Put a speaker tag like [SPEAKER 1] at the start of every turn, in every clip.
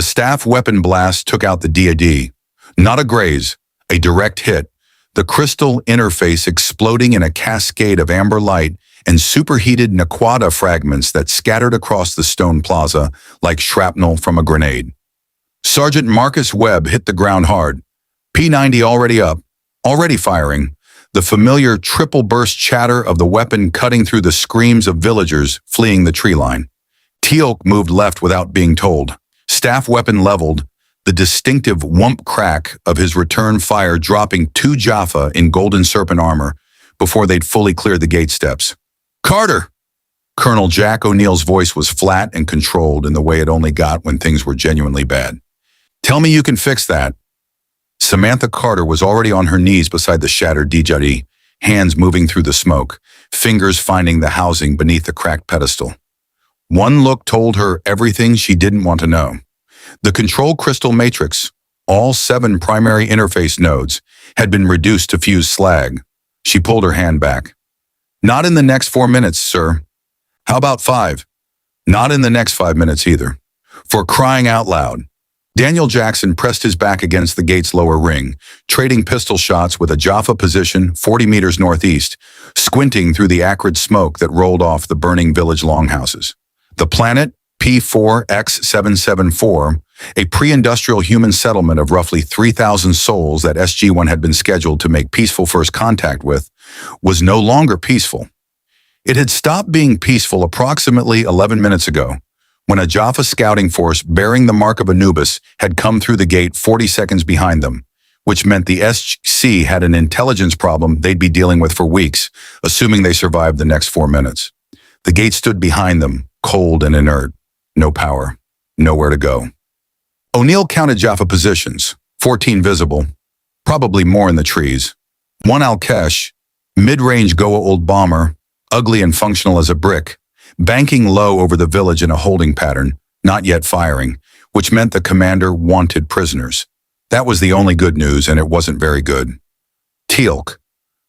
[SPEAKER 1] The staff weapon blast took out the DoD. Not a graze, a direct hit, the crystal interface exploding in a cascade of amber light and superheated Naquadah fragments that scattered across the stone plaza like shrapnel from a grenade. Sergeant Marcus Webb hit the ground hard. P-90 already up, already firing, the familiar triple burst chatter of the weapon cutting through the screams of villagers fleeing the tree line. Teal'c moved left without being told. Staff weapon leveled, the distinctive whump crack of his return fire dropping 2 Jaffa in golden serpent armor before they'd fully cleared the gate steps. "Carter!" Colonel Jack O'Neill's voice was flat and controlled in the way it only got when things were genuinely bad. "Tell me you can fix that." Samantha Carter was already on her knees beside the shattered DoD, hands moving through the smoke, fingers finding the housing beneath the cracked pedestal. One look told her everything she didn't want to know. The control crystal matrix, all 7 primary interface nodes, had been reduced to fused slag. She pulled her hand back. "Not in the next 4 minutes, sir." "How about 5? "Not in the next 5 minutes either." For crying out loud. Daniel Jackson pressed his back against the gate's lower ring, trading pistol shots with a Jaffa position 40 meters northeast, squinting through the acrid smoke that rolled off the burning village longhouses. The planet, P4X774, a pre-industrial human settlement of roughly 3,000 souls that SG-1 had been scheduled to make peaceful first contact with, was no longer peaceful. It had stopped being peaceful approximately 11 minutes ago, when a Jaffa scouting force bearing the mark of Anubis had come through the gate 40 seconds behind them, which meant the SC had an intelligence problem they'd be dealing with for weeks, assuming they survived the next 4 minutes. The gate stood behind them, cold and inert. No power. Nowhere to go. O'Neill counted Jaffa positions, 14 visible, probably more in the trees. 1 Al-Kesh, mid-range Goa'uld bomber, ugly and functional as a brick, banking low over the village in a holding pattern, not yet firing, which meant the commander wanted prisoners. That was the only good news, and it wasn't very good. Teal'c.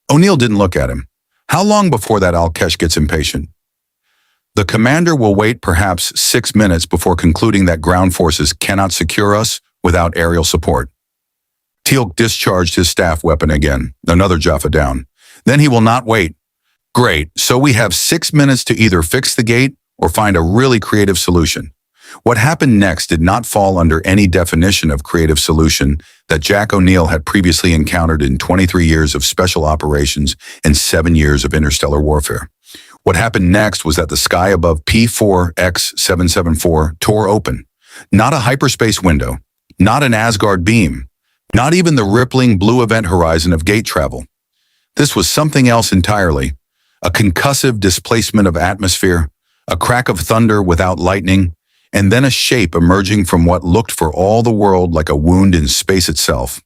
[SPEAKER 1] O'Neill didn't look at him. How long before that Al-Kesh gets impatient? The commander will wait perhaps 6 minutes before concluding that ground forces cannot secure us without aerial support. Teal'c discharged his staff weapon again, another Jaffa down. Then he will not wait. Great, so we have 6 minutes to either fix the gate or find a really creative solution. What happened next did not fall under any definition of creative solution that Jack O'Neill had previously encountered in 23 years of special operations and 7 years of interstellar warfare. What happened next was that the sky above P4X774 tore open. Not a hyperspace window, not an Asgard beam, not even the rippling blue event horizon of gate travel. This was something else entirely. A concussive displacement of atmosphere, a crack of thunder without lightning, and then a shape emerging from what looked for all the world like a wound in space itself.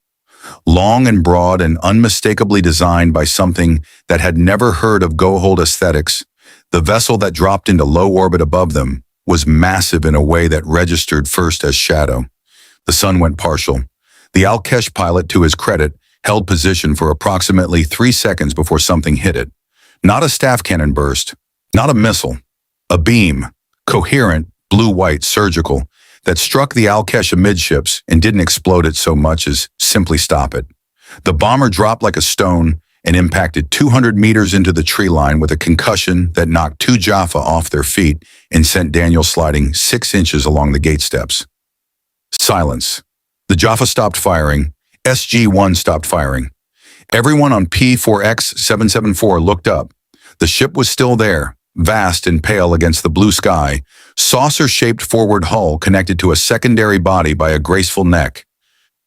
[SPEAKER 1] Long and broad and unmistakably designed by something that had never heard of Goa'uld aesthetics, the vessel that dropped into low orbit above them was massive in a way that registered first as shadow. The sun went partial. The Al-Kesh pilot, to his credit, held position for approximately 3 seconds before something hit it. Not a staff cannon burst, not a missile, a beam, coherent, blue-white, surgical, that struck the Al-Kesh amidships and didn't explode it so much as simply stop it. The bomber dropped like a stone and impacted 200 meters into the tree line with a concussion that knocked 2 Jaffa off their feet and sent Daniel sliding 6 inches along the gate steps. Silence. The Jaffa stopped firing. SG-1 stopped firing. Everyone on P4X774 looked up. The ship was still there, vast and pale against the blue sky, saucer-shaped forward hull connected to a secondary body by a graceful neck.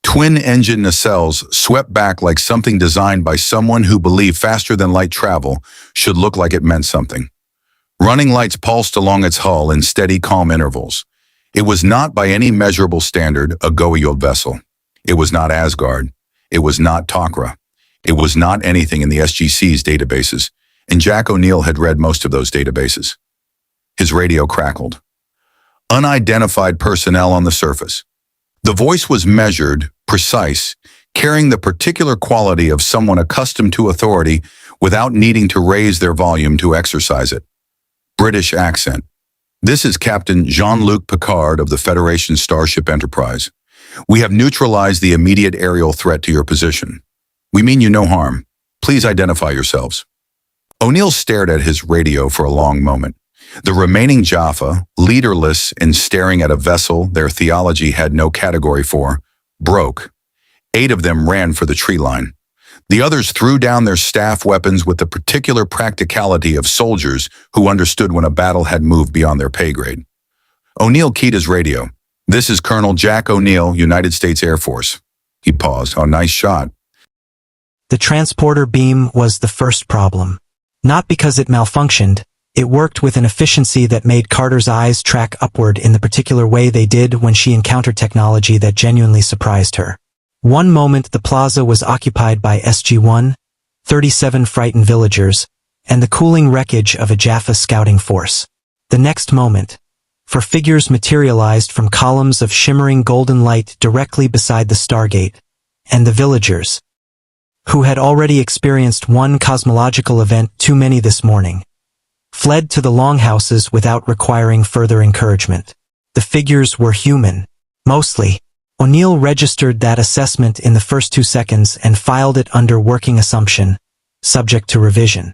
[SPEAKER 1] Twin-engine nacelles swept back like something designed by someone who believed faster-than-light travel should look like it meant something. Running lights pulsed along its hull in steady, calm intervals. It was not by any measurable standard a Goa'uld vessel. It was not Asgard. It was not Tok'ra. It was not anything in the SGC's databases, and Jack O'Neill had read most of those databases. His radio crackled. Unidentified personnel on the surface. The voice was measured, precise, carrying the particular quality of someone accustomed to authority without needing to raise their volume to exercise it. British accent. This is Captain Jean-Luc Picard of the Federation Starship Enterprise. We have neutralized the immediate aerial threat to your position. We mean you no harm. Please identify yourselves. O'Neill stared at his radio for a long moment. The remaining Jaffa, leaderless and staring at a vessel their theology had no category for, broke. 8 of them ran for the tree line. The others threw down their staff weapons with the particular practicality of soldiers who understood when a battle had moved beyond their pay grade. O'Neill keyed his radio. This is Colonel Jack O'Neill, United States Air Force. He paused. Oh, nice shot.
[SPEAKER 2] The transporter beam was the first problem. Not because it malfunctioned, it worked with an efficiency that made Carter's eyes track upward in the particular way they did when she encountered technology that genuinely surprised her. One moment the plaza was occupied by SG-1, 37 frightened villagers, and the cooling wreckage of a Jaffa scouting force. The next moment, 4 figures materialized from columns of shimmering golden light directly beside the Stargate, and the villagers, who had already experienced one cosmological event too many this morning, fled to the longhouses without requiring further encouragement. The figures were human, mostly. O'Neill registered that assessment in the first 2 seconds and filed it under working assumption, subject to revision.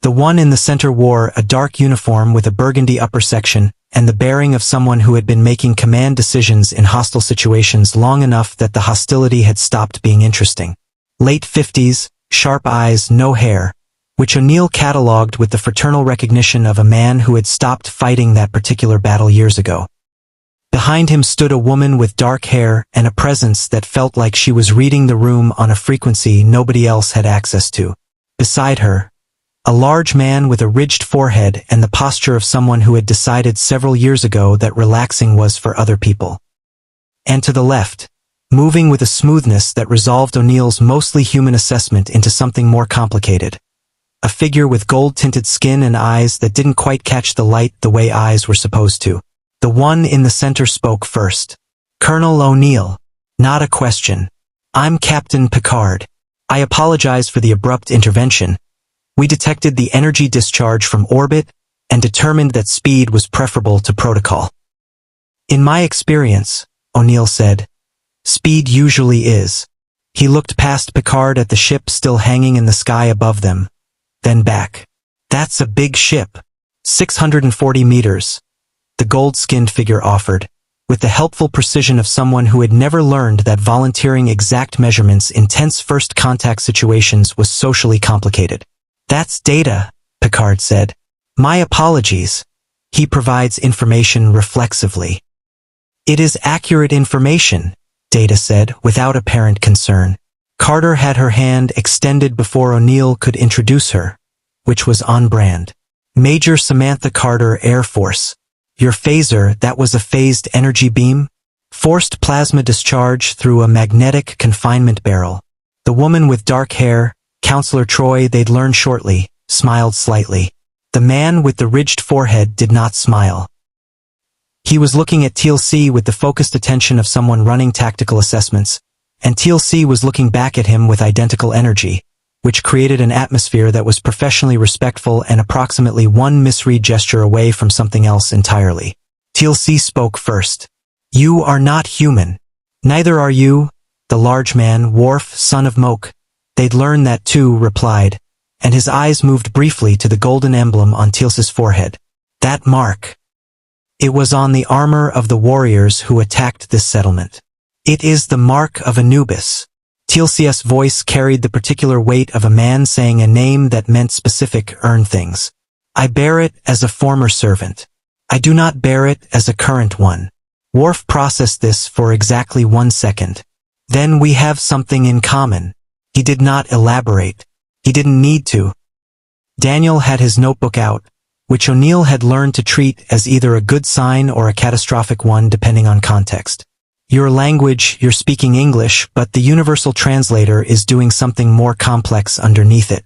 [SPEAKER 2] The one in the center wore a dark uniform with a burgundy upper section and the bearing of someone who had been making command decisions in hostile situations long enough that the hostility had stopped being interesting. Late 50s, sharp eyes, no hair, which O'Neill catalogued with the fraternal recognition of a man who had stopped fighting that particular battle years ago. Behind him stood a woman with dark hair and a presence that felt like she was reading the room on a frequency nobody else had access to. Beside her, a large man with a ridged forehead and the posture of someone who had decided several years ago that relaxing was for other people. And to the left, moving with a smoothness that resolved O'Neill's mostly human assessment into something more complicated, a figure with gold-tinted skin and eyes that didn't quite catch the light the way eyes were supposed to. The one in the center spoke first. Colonel O'Neill. Not a question. I'm Captain Picard. I apologize for the abrupt intervention. We detected the energy discharge from orbit and determined that speed was preferable to protocol. In my experience, O'Neill said, speed usually is. He looked past Picard at the ship still hanging in the sky above them, then back. That's a big ship. 640 meters. The gold-skinned figure offered, with the helpful precision of someone who had never learned that volunteering exact measurements in tense first-contact situations was socially complicated. That's data, Picard said. My apologies. He provides information reflexively. It is accurate information, Data said, without apparent concern. Carter had her hand extended before O'Neill could introduce her, which was on brand. Major Samantha Carter, Air Force. Your phaser, that was a phased energy beam? Forced plasma discharge through a magnetic confinement barrel. The woman with dark hair, Counselor Troy, they'd learn shortly, smiled slightly. The man with the ridged forehead did not smile. He was looking at Teal'c with the focused attention of someone running tactical assessments, and Teal'c was looking back at him with identical energy, which created an atmosphere that was professionally respectful and approximately one misread gesture away from something else entirely. Teal'c spoke first. You are not human. Neither are you, the large man, Worf, son of Moke. They'd learn that too, replied, and his eyes moved briefly to the golden emblem on Teal'c's forehead. That mark. It was on the armor of the warriors who attacked this settlement. It is the mark of Anubis. Teal'c's voice carried the particular weight of a man saying a name that meant specific earn things. I bear it as a former servant. I do not bear it as a current one. Worf processed this for exactly 1 second. Then we have something in common. He did not elaborate. He didn't need to. Daniel had his notebook out, which O'Neill had learned to treat as either a good sign or a catastrophic one depending on context. Your language, you're speaking English, but the universal translator is doing something more complex underneath it.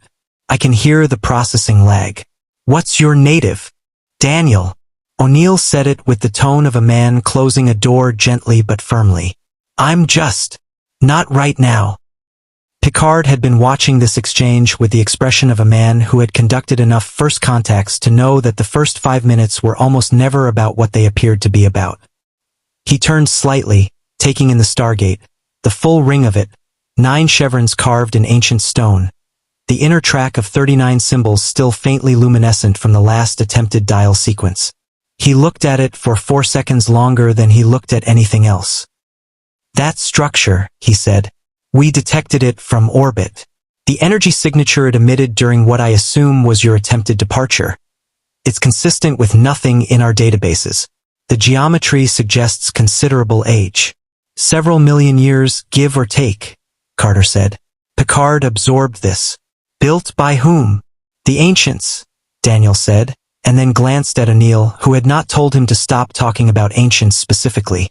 [SPEAKER 2] I can hear the processing lag. What's your native? Daniel. O'Neill said it with the tone of a man closing a door gently but firmly. I'm just. Not right now. Picard had been watching this exchange with the expression of a man who had conducted enough first contacts to know that the first 5 minutes were almost never about what they appeared to be about. He turned slightly, taking in the Stargate, the full ring of it, 9 chevrons carved in ancient stone, the inner track of 39 symbols still faintly luminescent from the last attempted dial sequence. He looked at it for 4 seconds longer than he looked at anything else. "That structure," he said. "We detected it from orbit. The energy signature it emitted during what I assume was your attempted departure. It's consistent with nothing in our databases. The geometry suggests considerable age. Several million years, give or take," Carter said. Picard absorbed this. "Built by whom?" "The ancients," Daniel said, and then glanced at O'Neill, who had not told him to stop talking about ancients specifically.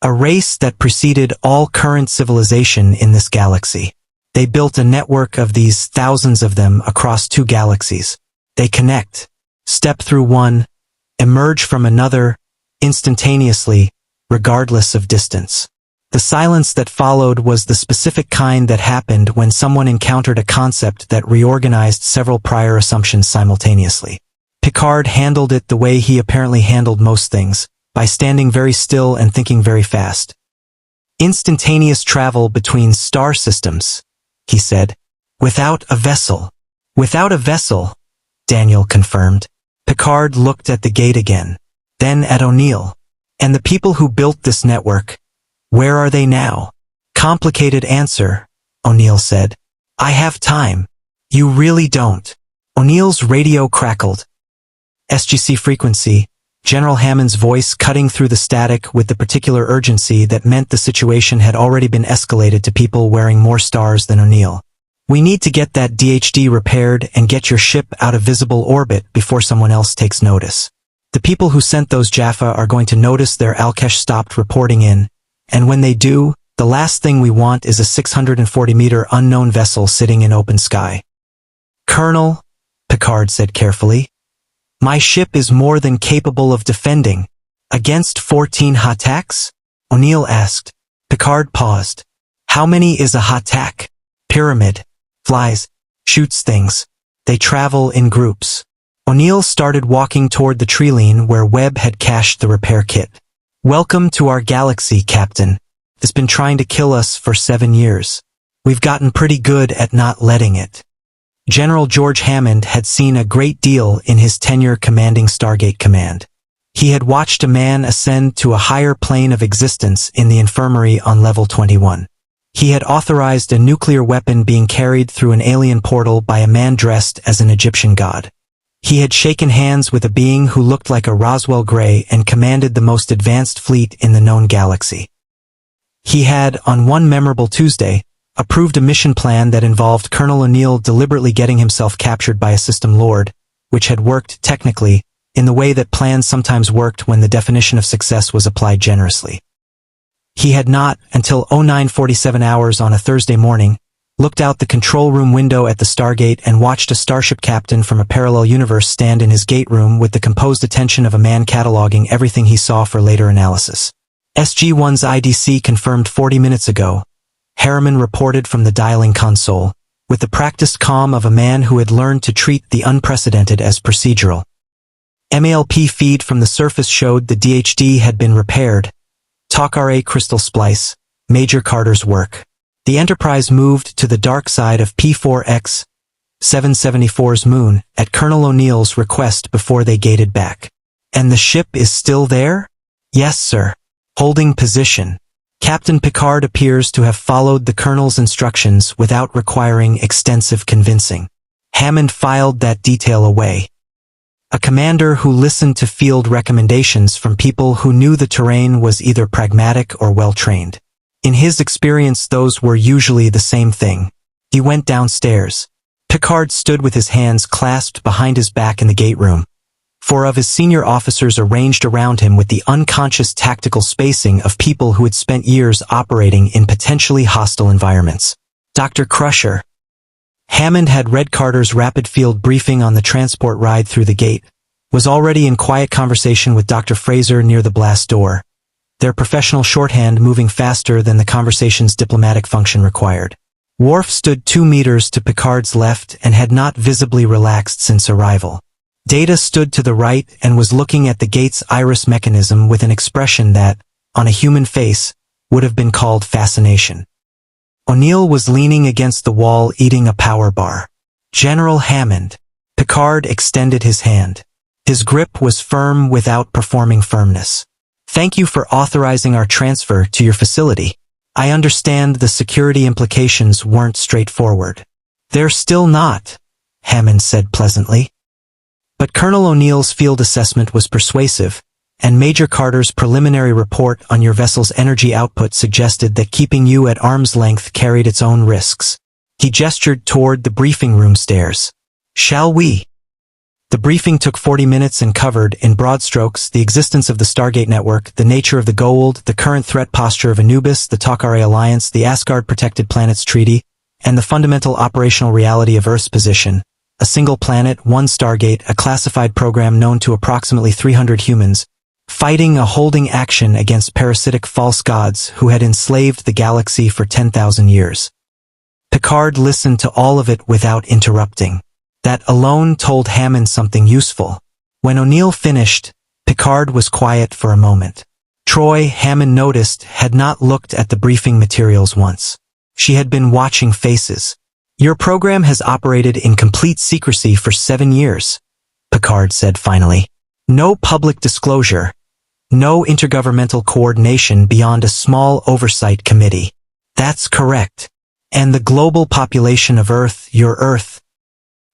[SPEAKER 2] "A race that preceded all current civilization in this galaxy. They built a network of these, thousands of them, across 2 galaxies. They connect, step through one, emerge from another, instantaneously, regardless of distance." The silence that followed was the specific kind that happened when someone encountered a concept that reorganized several prior assumptions simultaneously. Picard handled it the way he apparently handled most things, by standing very still and thinking very fast. "Instantaneous travel between star systems," he said. "Without a vessel." "Without a vessel," Daniel confirmed. Picard looked at the gate again, then at O'Neill. "And the people who built this network, where are they now?" "Complicated answer," O'Neill said. "I have time." "You really don't." O'Neill's radio crackled. "SGC frequency," General Hammond's voice cutting through the static with the particular urgency that meant the situation had already been escalated to people wearing more stars than O'Neill. "We need to get that DHD repaired and get your ship out of visible orbit before someone else takes notice. The people who sent those Jaffa are going to notice their Alkesh stopped reporting in, and when they do, the last thing we want is a 640-meter unknown vessel sitting in open sky." "Colonel," Picard said carefully, "my ship is more than capable of defending." "Against 14 Hataks?" O'Neill asked. Picard paused. "How many is a Hatak?" "Pyramid. Flies. Shoots things. They travel in groups." O'Neill started walking toward the treeline where Webb had cached the repair kit. "Welcome to our galaxy, Captain. It's been trying to kill us for 7 years. We've gotten pretty good at not letting it." General George Hammond had seen a great deal in his tenure commanding Stargate Command. He had watched a man ascend to a higher plane of existence in the infirmary on level 21. He had authorized a nuclear weapon being carried through an alien portal by a man dressed as an Egyptian god. He had shaken hands with a being who looked like a Roswell Gray and commanded the most advanced fleet in the known galaxy. He had, on one memorable Tuesday, approved a mission plan that involved Colonel O'Neill deliberately getting himself captured by a system lord, which had worked, technically, in the way that plans sometimes worked when the definition of success was applied generously. He had not, until 0947 hours on a Thursday morning, looked out the control room window at the Stargate and watched a starship captain from a parallel universe stand in his gate room with the composed attention of a man cataloging everything he saw for later analysis. "SG-1's IDC confirmed 40 minutes ago," Harriman reported from the dialing console, with the practiced calm of a man who had learned to treat the unprecedented as procedural. MALP feed from the surface showed the DHD had been repaired. Teal'c crystal splice, Major Carter's work. The Enterprise moved to the dark side of P4X 774's moon at Colonel O'Neill's request before they gated back. "And the ship is still there?" "Yes, sir. Holding position." Captain Picard appears to have followed the Colonel's instructions without requiring extensive convincing. Hammond filed that detail away. A commander who listened to field recommendations from people who knew the terrain was either pragmatic or well-trained. In his experience, those were usually the same thing. He went downstairs. Picard stood with his hands clasped behind his back in the gate room. 4 of his senior officers arranged around him with the unconscious tactical spacing of people who had spent years operating in potentially hostile environments. "Dr. Crusher." Hammond had read Carter's rapid field briefing on the transport ride through the gate, was already in quiet conversation with Dr. Fraser near the blast door, their professional shorthand moving faster than the conversation's diplomatic function required. Worf stood 2 meters to Picard's left and had not visibly relaxed since arrival. Data stood to the right and was looking at the gate's iris mechanism with an expression that, on a human face, would have been called fascination. O'Neill was leaning against the wall eating a power bar. "General Hammond." Picard extended his hand. His grip was firm without performing firmness. "Thank you for authorizing our transfer to your facility. I understand the security implications weren't straightforward." "They're still not," Hammond said pleasantly. But Colonel O'Neill's field assessment was persuasive, and Major Carter's preliminary report on your vessel's energy output suggested that keeping you at arm's length carried its own risks. He gestured toward the briefing room stairs. "Shall we?" The briefing took 40 minutes and covered, in broad strokes, the existence of the Stargate network, the nature of the Goa'uld, the current threat posture of Anubis, the Teal'c alliance, the Asgard-protected planets treaty, and the fundamental operational reality of Earth's position. A single planet, one Stargate, a classified program known to approximately 300 humans, fighting a holding action against parasitic false gods who had enslaved the galaxy for 10,000 years. Picard listened to all of it without interrupting. That alone told Hammond something useful. When O'Neill finished, Picard was quiet for a moment. Troy, Hammond noticed, had not looked at the briefing materials once. She had been watching faces. "Your program has operated in complete secrecy for 7 years," Picard said finally. "No public disclosure. No intergovernmental coordination beyond a small oversight committee." "That's correct. And the global population of Earth, your Earth,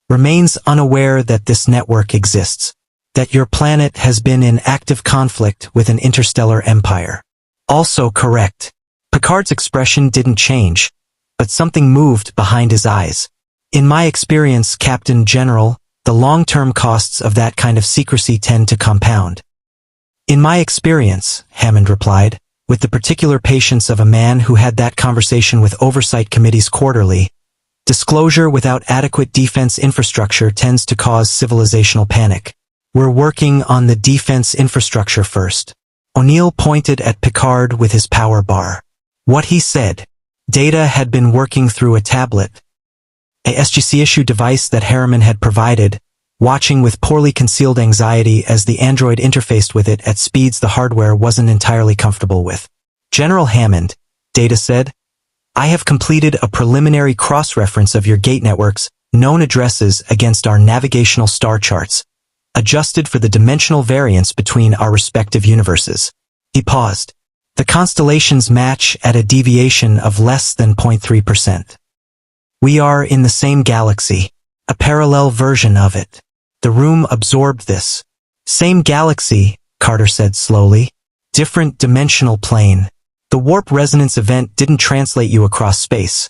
[SPEAKER 2] remains unaware that this network exists, that your planet has been in active conflict with an interstellar empire." "Also correct." Picard's expression didn't change, but something moved behind his eyes. "In my experience, Captain General, the long-term costs of that kind of secrecy tend to compound." "In my experience," Hammond replied, with the particular patience of a man who had that conversation with oversight committees quarterly, "disclosure without adequate defense infrastructure tends to cause civilizational panic. We're working on the defense infrastructure first." O'Neill pointed at Picard with his power bar. What he said. Data had been working through a tablet, a SGC-issue device that Harriman had provided, watching with poorly concealed anxiety as the android interfaced with it at speeds the hardware wasn't entirely comfortable with. "General Hammond," Data said, "I have completed a preliminary cross-reference of your gate network's known addresses against our navigational star charts, adjusted for the dimensional variance between our respective universes." He paused. "The constellations match at a deviation of less than 0.3%. We are in the same galaxy, a parallel version of it." The room absorbed this. "Same galaxy," Carter said slowly. "Different dimensional plane. The warp resonance event didn't translate you across space.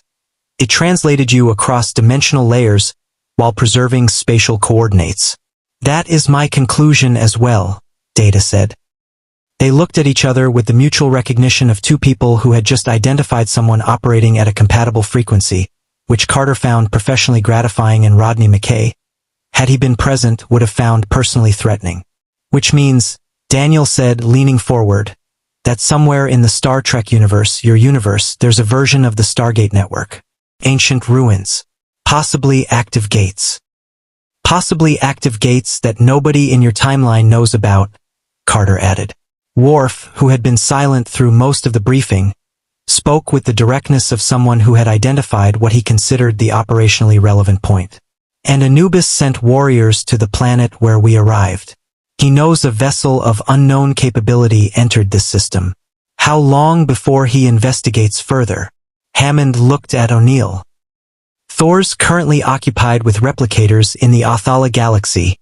[SPEAKER 2] It translated you across dimensional layers while preserving spatial coordinates." "That is my conclusion as well," Data said. They looked at each other with the mutual recognition of two people who had just identified someone operating at a compatible frequency, which Carter found professionally gratifying and Rodney McKay, had he been present, would have found personally threatening. "Which means," Daniel said, leaning forward, "that somewhere in the Star Trek universe, your universe, there's a version of the Stargate network. Ancient ruins. Possibly active gates. Possibly active gates that nobody in your timeline knows about," Carter added. Worf, who had been silent through most of the briefing, spoke with the directness of someone who had identified what he considered the operationally relevant point. "And Anubis sent warriors to the planet where we arrived. He knows a vessel of unknown capability entered this system. How long before he investigates further?" Hammond looked at O'Neill. "Thor's currently occupied with replicators in the Othala galaxy,"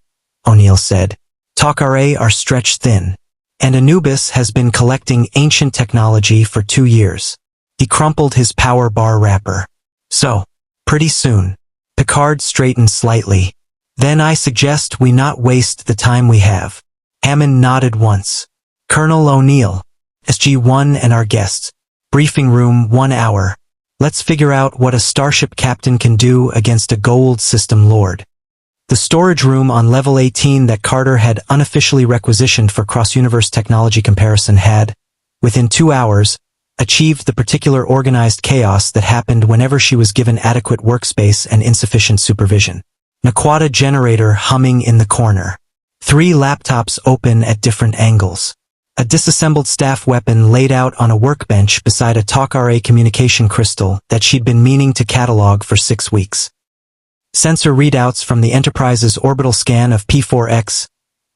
[SPEAKER 2] O'Neill said. "Teal'c are stretched thin. And Anubis has been collecting ancient technology for 2 years." He crumpled his power bar wrapper. "So, pretty soon." Picard straightened slightly. "Then I suggest we not waste the time we have." Hammond nodded once. "Colonel O'Neill, SG-1 and our guests. Briefing room 1 hour. Let's figure out what a starship captain can do against a Goa'uld system lord." The storage room on level 18 that Carter had unofficially requisitioned for cross-universe technology comparison had, within 2 hours, achieved the particular organized chaos that happened whenever she was given adequate workspace and insufficient supervision. Naquadah generator humming in the corner. 3 laptops open at different angles. A disassembled staff weapon laid out on a workbench beside a Teal'c communication crystal that she'd been meaning to catalog for 6 weeks. Sensor readouts from the Enterprise's orbital scan of P4X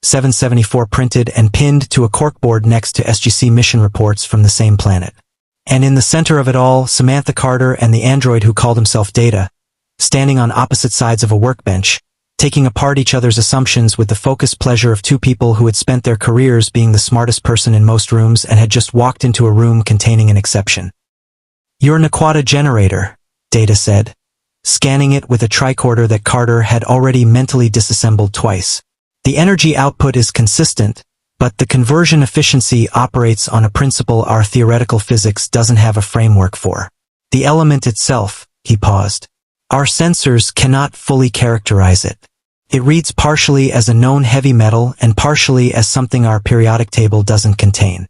[SPEAKER 2] 774 printed and pinned to a corkboard next to SGC mission reports from the same planet. And in the center of it all, Samantha Carter and the android who called himself Data, standing on opposite sides of a workbench, taking apart each other's assumptions with the focused pleasure of 2 people who had spent their careers being the smartest person in most rooms and had just walked into a room containing an exception. "Your Naquadah generator," Data said, scanning it with a tricorder that Carter had already mentally disassembled twice. "The energy output is consistent, but the conversion efficiency operates on a principle our theoretical physics doesn't have a framework for. The element itself," he paused. "Our sensors cannot fully characterize it. It reads partially as a known heavy metal and partially as something our periodic table doesn't contain.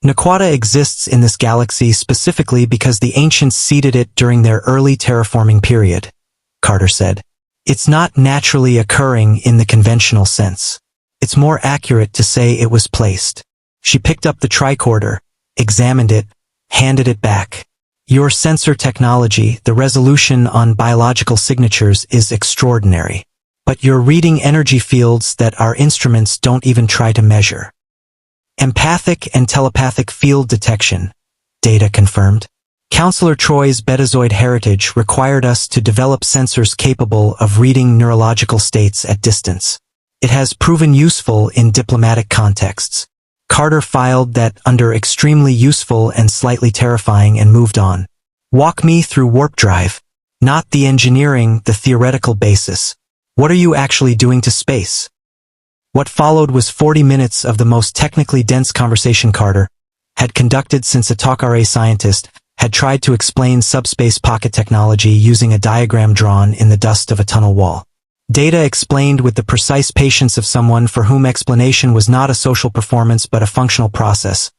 [SPEAKER 2] Naquadah exists in this galaxy specifically because the ancients seeded it during their early terraforming period," Carter said. "It's not naturally occurring in the conventional sense. It's more accurate to say it was placed." She picked up the tricorder, examined it, handed it back. "Your sensor technology, the resolution on biological signatures is extraordinary. But you're reading energy fields that our instruments don't even try to measure." "Empathic and telepathic field detection," Data confirmed. "Counselor Troy's Betazoid heritage required us to develop sensors capable of reading neurological states at distance. It has proven useful in diplomatic contexts." Carter filed that under extremely useful and slightly terrifying and moved on. "Walk me through warp drive. Not the engineering, the theoretical basis. What are you actually doing to space?" What followed was 40 minutes of the most technically dense conversation Carter had conducted since a Teal'c scientist had tried to explain subspace pocket technology using a diagram drawn in the dust of a tunnel wall. Data explained with the precise patience of someone for whom explanation was not a social performance but a functional process,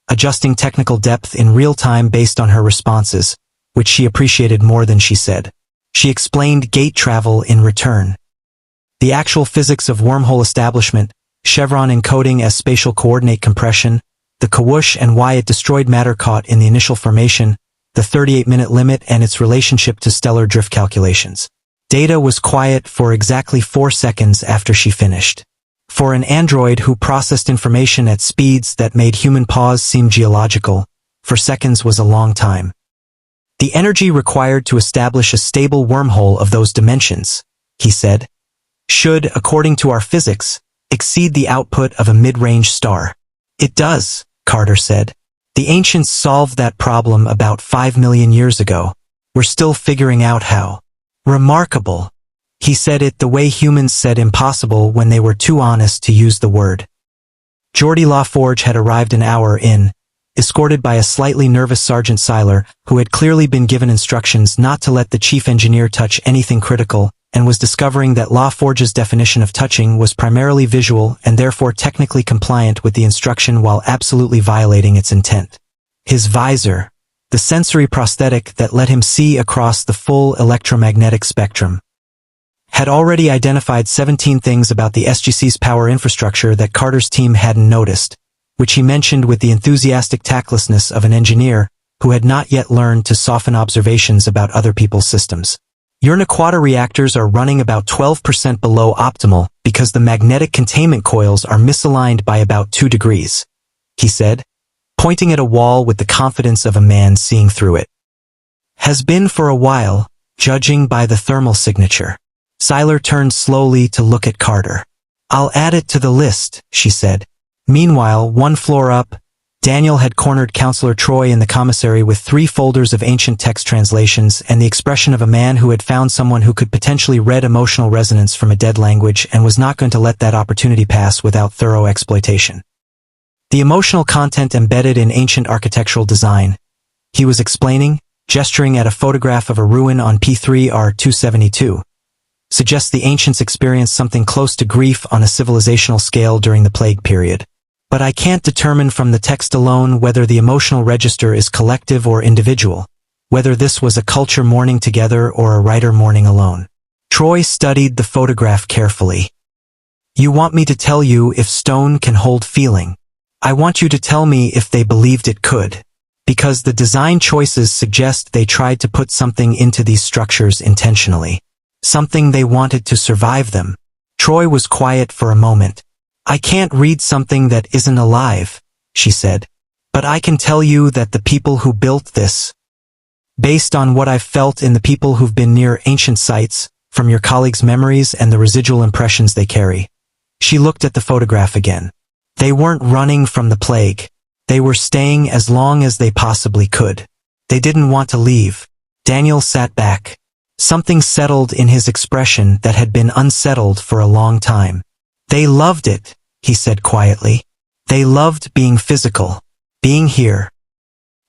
[SPEAKER 2] adjusting technical depth in real time based on her responses, which she appreciated more than she said. She explained gate travel in return. The actual physics of wormhole establishment, chevron encoding as spatial coordinate compression, the kawoosh and why it destroyed matter caught in the initial formation, the 38-minute limit and its relationship to stellar drift calculations. Data was quiet for exactly 4 seconds after she finished. For an android who processed information at speeds that made human pause seem geological, 4 seconds was a long time. "The energy required to establish a stable wormhole of those dimensions," he said, "should, according to our physics, exceed the output of a mid-range star." "It does," Carter said. "The ancients solved that problem about 5 million years ago. We're still figuring out how." "Remarkable." He said it the way humans said impossible when they were too honest to use the word. Geordie LaForge had arrived an hour in, escorted by a slightly nervous Sergeant Seiler, who had clearly been given instructions not to let the chief engineer touch anything critical, and was discovering that LaForge's definition of touching was primarily visual and therefore technically compliant with the instruction while absolutely violating its intent. His visor, the sensory prosthetic that let him see across the full electromagnetic spectrum, had already identified 17 things about the SGC's power infrastructure that Carter's team hadn't noticed, which he mentioned with the enthusiastic tactlessness of an engineer who had not yet learned to soften observations about other people's systems. "Your Naquadah reactors are running about 12% below optimal because the magnetic containment coils are misaligned by about 2 degrees, he said, pointing at a wall with the confidence of a man seeing through it. "Has been for a while, judging by the thermal signature." Seiler turned slowly to look at Carter. "I'll add it to the list," she said. Meanwhile, 1 floor up, Daniel had cornered Counselor Troy in the commissary with 3 folders of ancient text translations and the expression of a man who had found someone who could potentially read emotional resonance from a dead language and was not going to let that opportunity pass without thorough exploitation. The emotional content embedded in ancient architectural design, he was explaining, gesturing at a photograph of a ruin on P3R272, suggests the ancients experienced something close to grief on a civilizational scale during the Plague period. But I can't determine from the text alone whether the emotional register is collective or individual, whether this was a culture mourning together or a writer mourning alone. Troy studied the photograph carefully. You want me to tell you if stone can hold feeling? I want you to tell me if they believed it could. Because the design choices suggest they tried to put something into these structures intentionally. Something they wanted to survive them. Troy was quiet for a moment. I can't read something that isn't alive, she said. But I can tell you that the people who built this, based on what I've felt in the people who've been near ancient sites, from your colleagues' memories and the residual impressions they carry. She looked at the photograph again. They weren't running from the plague. They were staying as long as they possibly could. They didn't want to leave. Daniel sat back. Something settled in his expression that had been unsettled for a long time. They loved it, he said quietly. They loved being physical, being here.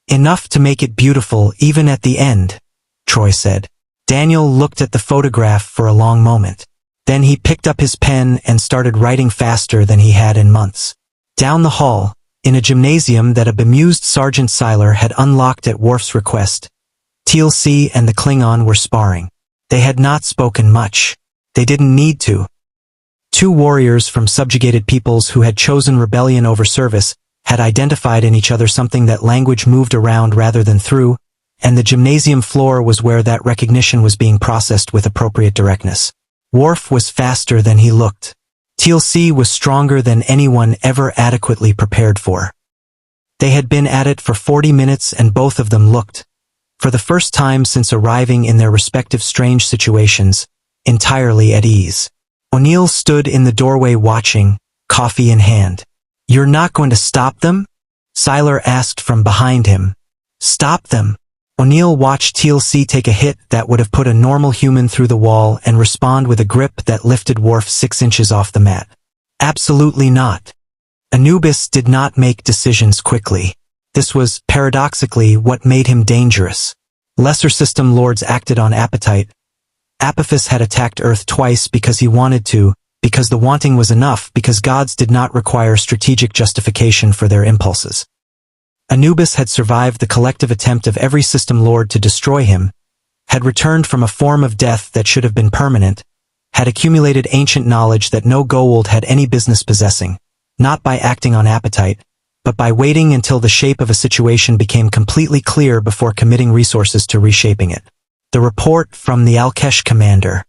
[SPEAKER 2] Enough to make it beautiful even at the end, Troy said. Daniel looked at the photograph for a long moment. Then he picked up his pen and started writing faster than he had in months. Down the hall, in a gymnasium that a bemused Sergeant Seiler had unlocked at Worf's request, Teal'c and the Klingon were sparring. They had not spoken much. They didn't need to. Two warriors from subjugated peoples who had chosen rebellion over service had identified in each other something that language moved around rather than through, and the gymnasium floor was where that recognition was being processed with appropriate directness. Worf was faster than he looked. Teal'c was stronger than anyone ever adequately prepared for. They had been at it for 40 minutes and both of them looked, for the first time since arriving in their respective strange situations, entirely at ease. O'Neill stood in the doorway watching, coffee in hand. You're not going to stop them? Seiler asked from behind him. Stop them? O'Neill watched Teal'c take a hit that would have put a normal human through the wall and respond with a grip that lifted Worf 6 inches off the mat. Absolutely not. Anubis did not make decisions quickly. This was, paradoxically, what made him dangerous. Lesser system lords acted on appetite. Apophis had attacked Earth twice because he wanted to, because the wanting was enough, because gods did not require strategic justification for their impulses. Anubis had survived the collective attempt of every system lord to destroy him, had returned from a form of death that should have been permanent, had accumulated ancient knowledge that no Goa'uld had any business possessing, not by acting on appetite, but by waiting until the shape of a situation became completely clear before committing resources to reshaping it. The report from the Alkesh commander.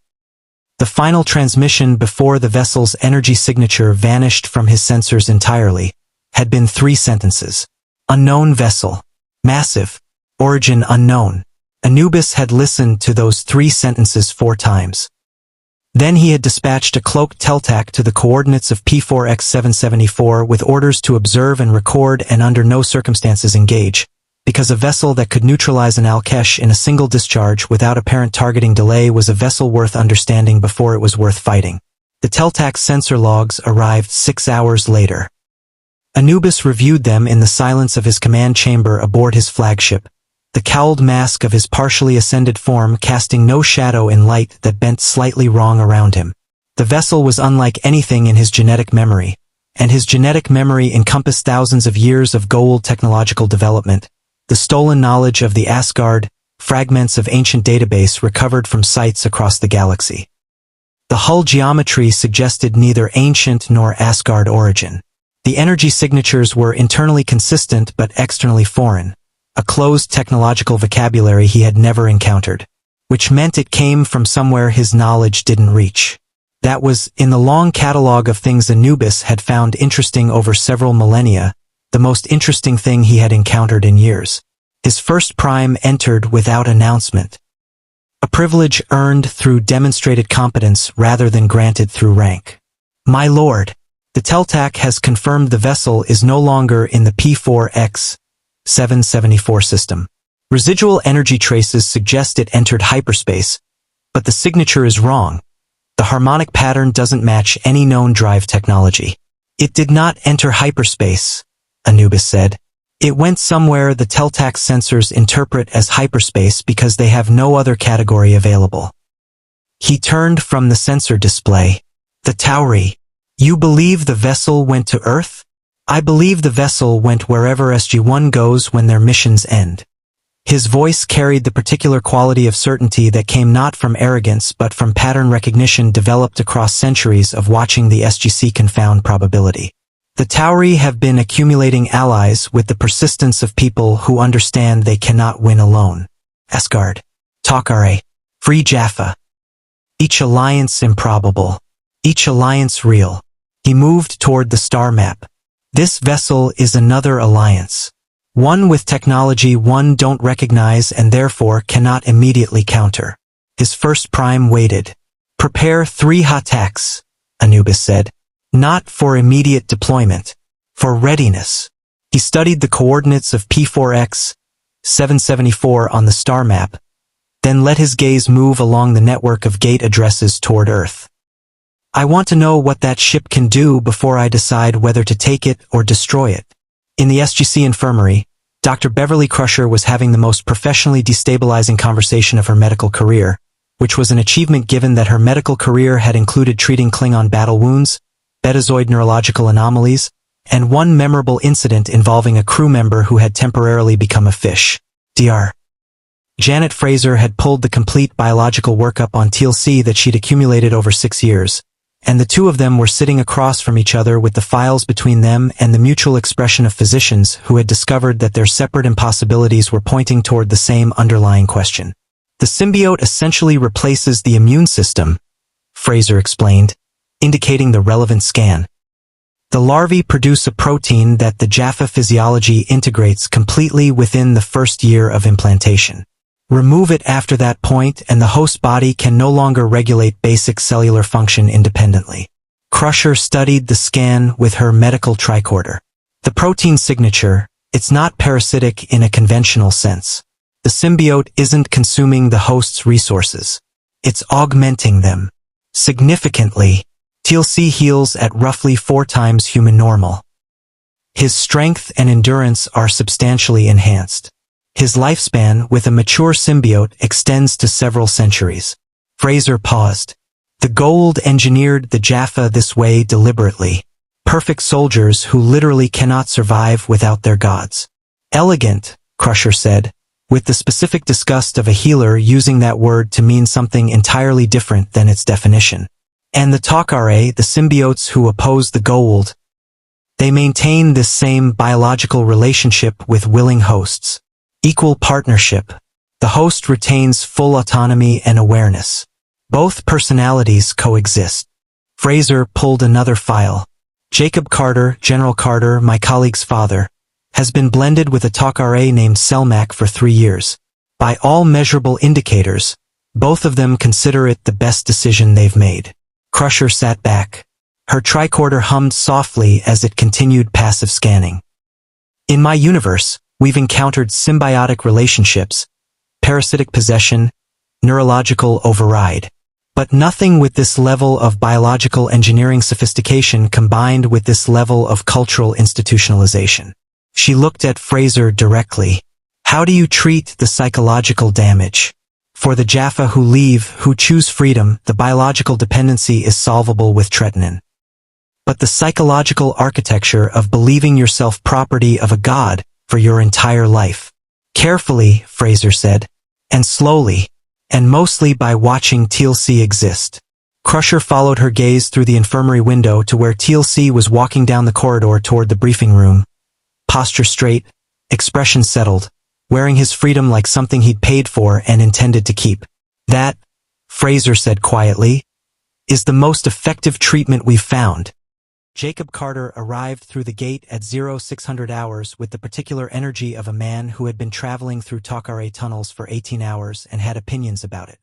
[SPEAKER 2] The final transmission before the vessel's energy signature vanished from his sensors entirely, had been 3 sentences. Unknown vessel. Massive. Origin unknown. Anubis had listened to those 3 sentences 4 times. Then he had dispatched a cloaked Teal'c to the coordinates of P4X 774 with orders to observe and record and under no circumstances engage, because a vessel that could neutralize an Alkesh in a single discharge without apparent targeting delay was a vessel worth understanding before it was worth fighting. The Teal'c sensor logs arrived 6 hours later. Anubis reviewed them in the silence of his command chamber aboard his flagship, the cowled mask of his partially ascended form casting no shadow in light that bent slightly wrong around him. The vessel was unlike anything in his genetic memory, and his genetic memory encompassed thousands of years of Goa'uld technological development, the stolen knowledge of the Asgard, fragments of ancient database recovered from sites across the galaxy. The hull geometry suggested neither ancient nor Asgard origin. The energy signatures were internally consistent but externally foreign, a closed technological vocabulary he had never encountered, which meant it came from somewhere his knowledge didn't reach. That was, in the long catalog of things Anubis had found interesting over several millennia, the most interesting thing he had encountered in years. His first prime entered without announcement. A privilege earned through demonstrated competence rather than granted through rank. My lord, the Teal'c has confirmed the vessel is no longer in the P4X 774 system. Residual energy traces suggest it entered hyperspace, but the signature is wrong. The harmonic pattern doesn't match any known drive technology. It did not enter hyperspace, Anubis said. It went somewhere the Teal'c sensors interpret as hyperspace because they have no other category available. He turned from the sensor display. The Tauri. You believe the vessel went to Earth? I believe the vessel went wherever SG-1 goes when their missions end. His voice carried the particular quality of certainty that came not from arrogance but from pattern recognition developed across centuries of watching the SGC confound probability. The Tauri have been accumulating allies with the persistence of people who understand they cannot win alone. Asgard. Teal'c. Free Jaffa. Each alliance improbable. Each alliance real. He moved toward the star map. This vessel is another alliance. One with technology one don't recognize and therefore cannot immediately counter. His first prime waited. Prepare 3 attacks, Anubis said. Not for immediate deployment. For readiness. He studied the coordinates of P4X 774 on the star map, then let his gaze move along the network of gate addresses toward Earth. I want to know what that ship can do before I decide whether to take it or destroy it. In the SGC infirmary, Dr. Beverly Crusher was having the most professionally destabilizing conversation of her medical career, which was an achievement given that her medical career had included treating Klingon battle wounds, betazoid neurological anomalies, and one memorable incident involving a crew member who had temporarily become a fish. Dr. Janet Fraser had pulled the complete biological workup on Teal'c that she'd accumulated over 6 years, and the two of them were sitting across from each other with the files between them and the mutual expression of physicians who had discovered that their separate impossibilities were pointing toward the same underlying question. The symbiote essentially replaces the immune system, Fraser explained, indicating the relevant scan. The larvae produce a protein that the Jaffa physiology integrates completely within the first year of implantation. Remove it after that point and the host body can no longer regulate basic cellular function independently. Crusher studied the scan with her medical tricorder. The protein signature, it's not parasitic in a conventional sense. The symbiote isn't consuming the host's resources. It's augmenting them. Significantly, Teal'c heals at roughly 4 times human normal. His strength and endurance are substantially enhanced. His lifespan with a mature symbiote extends to several centuries. Fraser paused. The Goa'uld engineered the Jaffa this way deliberately. Perfect soldiers who literally cannot survive without their gods. Elegant, Crusher said, with the specific disgust of a healer using that word to mean something entirely different than its definition. And the Teal'c, the symbiotes who oppose the Goa'uld, they maintain this same biological relationship with willing hosts. Equal partnership. The host retains full autonomy and awareness. Both personalities coexist. Fraser pulled another file. Jacob Carter, General Carter, my colleague's father, has been blended with a Teal'c named Selmak for 3 years. By all measurable indicators, both of them consider it the best decision they've made. Crusher sat back. Her tricorder hummed softly as it continued passive scanning. In my universe, we've encountered symbiotic relationships, parasitic possession, neurological override. But nothing with this level of biological engineering sophistication combined with this level of cultural institutionalization. She looked at Fraser directly. How do you treat the psychological damage? For the Jaffa who leave, who choose freedom, the biological dependency is solvable with tretinin. But the psychological architecture of believing yourself property of a god for your entire life. Carefully, Fraser said, and slowly, and mostly by watching Teal'c exist. Crusher followed her gaze through the infirmary window to where Teal'c was walking down the corridor toward the briefing room. Posture straight, expression settled, wearing his freedom like something he'd paid for and intended to keep. That, Fraser said quietly, is the most effective treatment we've found. Jacob Carter arrived through the gate at 0600 hours with the particular energy of a man who had been traveling through Teal'c tunnels for 18 hours and had opinions about it.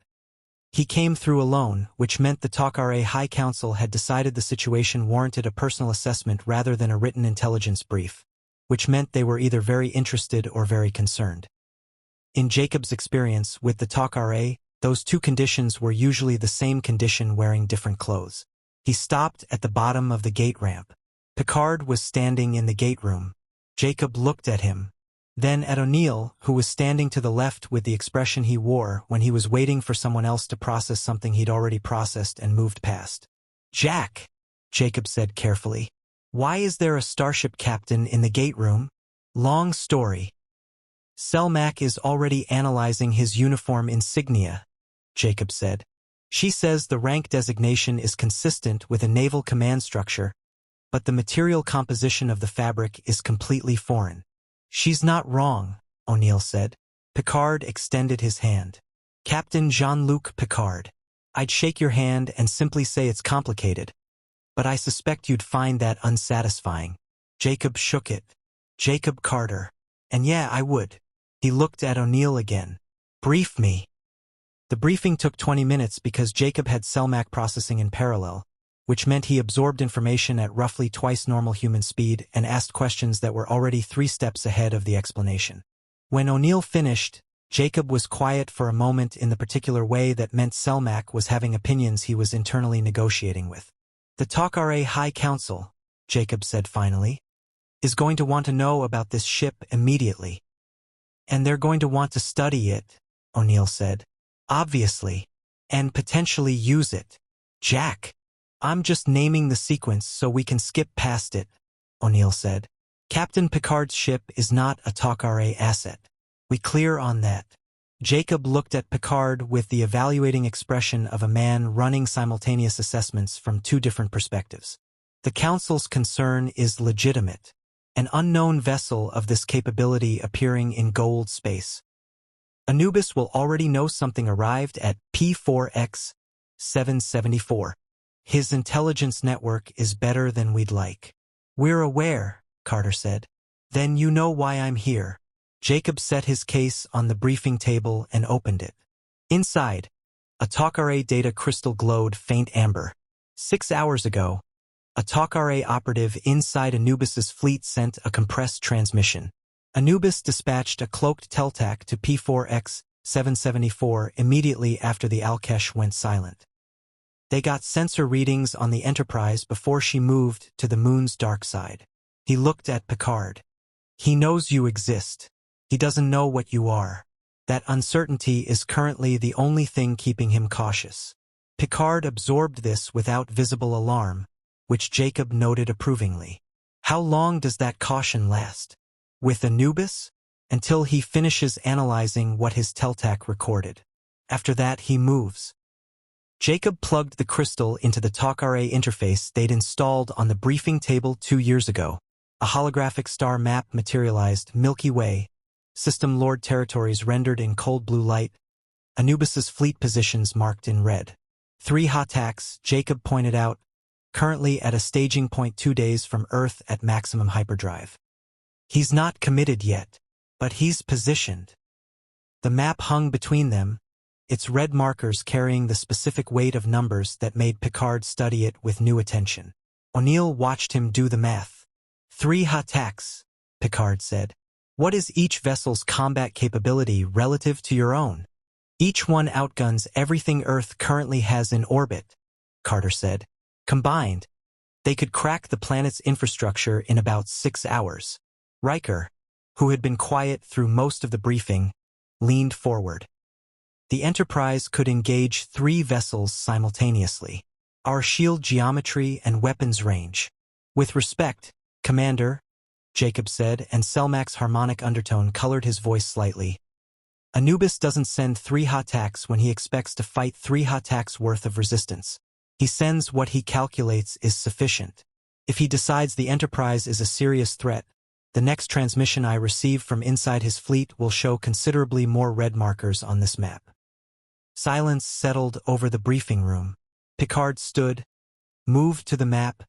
[SPEAKER 2] He came through alone, which meant the Teal'c High Council had decided the situation warranted a personal assessment rather than a written intelligence brief, which meant they were either very interested or very concerned. In Jacob's experience with the Teal'c, those two conditions were usually the same condition wearing different clothes. He stopped at the bottom of the gate ramp. Picard was standing in the gate room. Jacob looked at him, then at O'Neill, who was standing to the left with the expression he wore when he was waiting for someone else to process something he'd already processed and moved past. Jack, Jacob said carefully. Why is there a starship captain in the gate room? Long story. Teal'c is already analyzing his uniform insignia, Jacob said. She says the rank designation is consistent with a naval command structure, but the material composition of the fabric is completely foreign. She's not wrong, O'Neill said. Picard extended his hand. Captain Jean-Luc Picard. I'd shake your hand and simply say it's complicated, but I suspect you'd find that unsatisfying. Jacob shook it. Jacob Carter. And yeah, I would. He looked at O'Neill again. Brief me. The briefing took 20 minutes because Jacob had Teal'c processing in parallel, which meant he absorbed information at roughly twice normal human speed and asked questions that were already 3 steps ahead of the explanation. When O'Neill finished, Jacob was quiet for a moment in the particular way that meant Teal'c was having opinions he was internally negotiating with. The Teal'c High Council, Jacob said finally, is going to want to know about this ship immediately. And they're going to want to study it, O'Neill said. Obviously. And potentially use it. Jack. I'm just naming the sequence so we can skip past it, O'Neill said. Captain Picard's ship is not a Teal'c asset. We clear on that? Jacob looked at Picard with the evaluating expression of a man running simultaneous assessments from 2 different perspectives. The Council's concern is legitimate. An unknown vessel of this capability appearing in gold space. Anubis will already know something arrived at P4X 774. His intelligence network is better than we'd like. We're aware, Carter said. Then you know why I'm here. Jacob set his case on the briefing table and opened it. Inside, a Teal'c data crystal glowed faint amber. 6 hours ago, a Teal'c operative inside Anubis's fleet sent a compressed transmission. Anubis dispatched a cloaked Teal'c to P4X 774 immediately after the Alkesh went silent. They got sensor readings on the Enterprise before she moved to the moon's dark side. He looked at Picard. He knows you exist. He doesn't know what you are. That uncertainty is currently the only thing keeping him cautious. Picard absorbed this without visible alarm, which Jacob noted approvingly. How long does that caution last? With Anubis? Until he finishes analyzing what his Teal'c recorded. After that, he moves. Jacob plugged the crystal into the Teal'c interface they'd installed on the briefing table 2 years ago. A holographic star map materialized, Milky Way, System Lord territories rendered in cold blue light, Anubis's fleet positions marked in red. 3 Hattacks, Jacob pointed out, currently at a staging point 2 days from Earth at maximum hyperdrive. He's not committed yet, but he's positioned. The map hung between them, its red markers carrying the specific weight of numbers that made Picard study it with new attention. O'Neill watched him do the math. 3 Hattacks, Picard said. What is each vessel's combat capability relative to your own? Each one outguns everything Earth currently has in orbit, Carter said. Combined, they could crack the planet's infrastructure in about 6 hours. Riker, who had been quiet through most of the briefing, leaned forward. The Enterprise could engage 3 vessels simultaneously. Our shield geometry and weapons range. With respect, Commander, Jacob said, and Teal'c's harmonic undertone colored his voice slightly. Anubis doesn't send 3 Hattacks when he expects to fight 3 Hattacks worth of resistance. He sends what he calculates is sufficient. If he decides the Enterprise is a serious threat, the next transmission I receive from inside his fleet will show considerably more red markers on this map. Silence settled over the briefing room. Picard stood, moved to the map,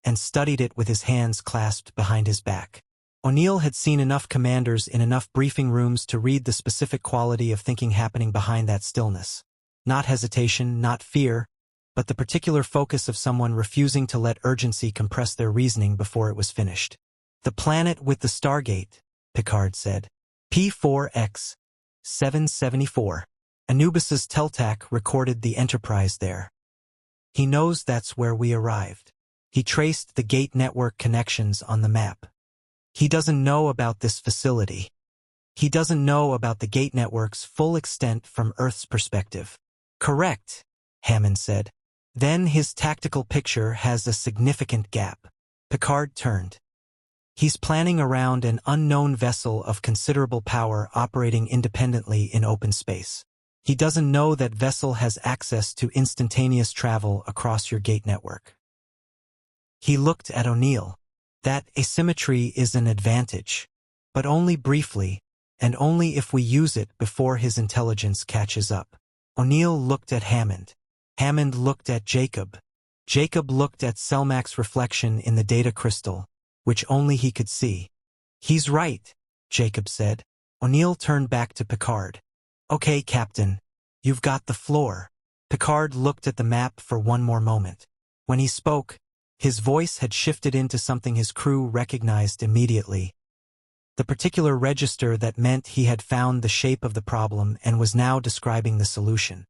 [SPEAKER 2] and studied it with his hands clasped behind his back. O'Neill had seen enough commanders in enough briefing rooms to read the specific quality of thinking happening behind that stillness. Not hesitation, not fear, but the particular focus of someone refusing to let urgency compress their reasoning before it was finished. The planet with the Stargate, Picard said. P4X 774. Anubis's Teal'c recorded the Enterprise there. He knows that's where we arrived. He traced the gate network connections on the map. He doesn't know about this facility. He doesn't know about the gate network's full extent from Earth's perspective. Correct, Hammond said. Then his tactical picture has a significant gap. Picard turned. He's planning around an unknown vessel of considerable power operating independently in open space. He doesn't know that vessel has access to instantaneous travel across your gate network. He looked at O'Neill. That asymmetry is an advantage, but only briefly, and only if we use it before his intelligence catches up. O'Neill looked at Hammond. Hammond looked at Jacob. Jacob looked at Selmac's reflection in the data crystal, which only he could see. He's right, Jacob said. O'Neill turned back to Picard. Okay, Captain, you've got the floor. Picard looked at the map for one more moment. When he spoke, his voice had shifted into something his crew recognized immediately. The particular register that meant he had found the shape of the problem and was now describing the solution.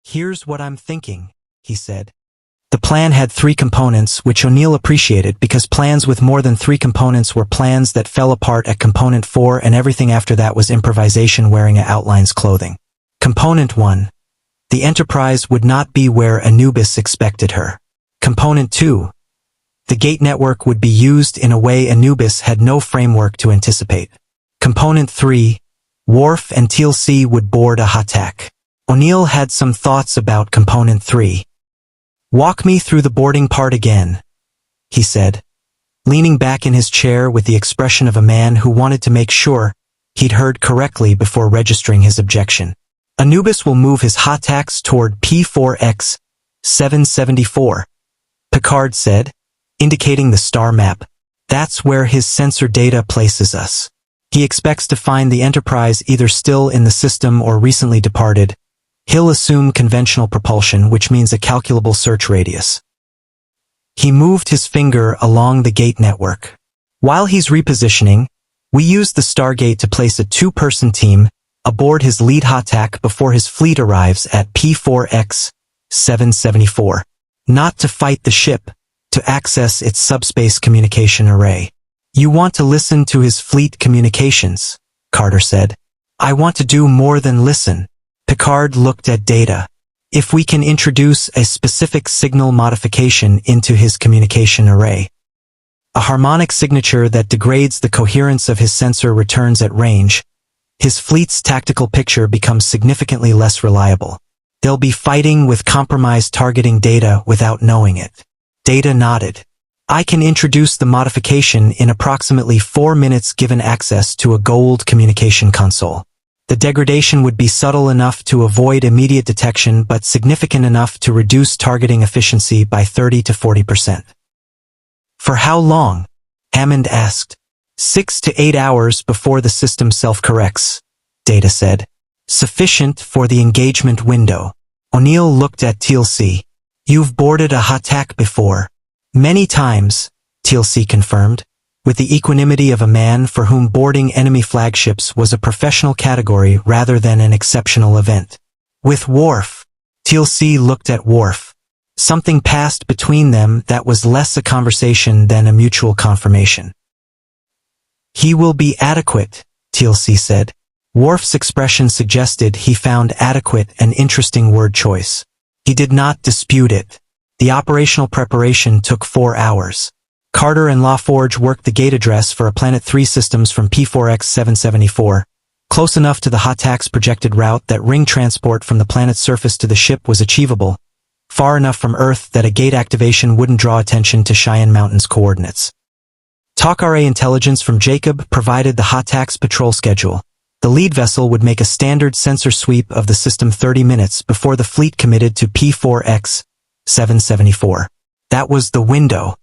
[SPEAKER 2] Here's what I'm thinking, he said. The plan had 3 components, which O'Neill appreciated because plans with more than 3 components were plans that fell apart at component 4 and everything after that was improvisation wearing a outline's clothing. Component 1. The Enterprise would not be where Anubis expected her. Component 2. The gate network would be used in a way Anubis had no framework to anticipate. Component 3. Worf and Teal'c would board a Hatak. O'Neill had some thoughts about Component 3. Walk me through the boarding part again, he said, leaning back in his chair with the expression of a man who wanted to make sure he'd heard correctly before registering his objection. Anubis will move his Hataks toward P4X 774, Picard said, indicating the star map. That's where his sensor data places us. He expects to find the Enterprise either still in the system or recently departed. He'll assume conventional propulsion, which means a calculable search radius. He moved his finger along the gate network. While he's repositioning, we use the Stargate to place a 2-person team aboard his lead Hatak before his fleet arrives at P4X 774. Not to fight the ship, to access its subspace communication array. You want to listen to his fleet communications, Carter said. I want to do more than listen. Picard looked at data. If we can introduce a specific signal modification into his communication array, a harmonic signature that degrades the coherence of his sensor returns at range, his fleet's tactical picture becomes significantly less reliable. They'll be fighting with compromised targeting data without knowing it. Data nodded. I can introduce the modification in approximately 4 minutes given access to a gold communication console. The degradation would be subtle enough to avoid immediate detection but significant enough to reduce targeting efficiency by 30 to 40%. For how long? Hammond asked. 6 to 8 hours before the system self-corrects, Data said. Sufficient for the engagement window. O'Neill looked at Teal'c. You've boarded a Hatak before. Many times, Teal'c confirmed, with the equanimity of a man for whom boarding enemy flagships was a professional category rather than an exceptional event. With Worf, Teal'c looked at Worf. Something passed between them that was less a conversation than a mutual confirmation. He will be adequate, Teal'c said. Worf's expression suggested he found adequate an interesting word choice. He did not dispute it. The operational preparation took 4 hours. Carter and LaForge worked the gate address for a Planet 3 systems from P4X 774, close enough to the Hatak's projected route that ring transport from the planet's surface to the ship was achievable, far enough from Earth that a gate activation wouldn't draw attention to Cheyenne Mountain's coordinates. Teal'c RA intelligence from Jacob provided the Hatak's patrol schedule. The lead vessel would make a standard sensor sweep of the system 30 minutes before the fleet committed to P4X 774. That was the window.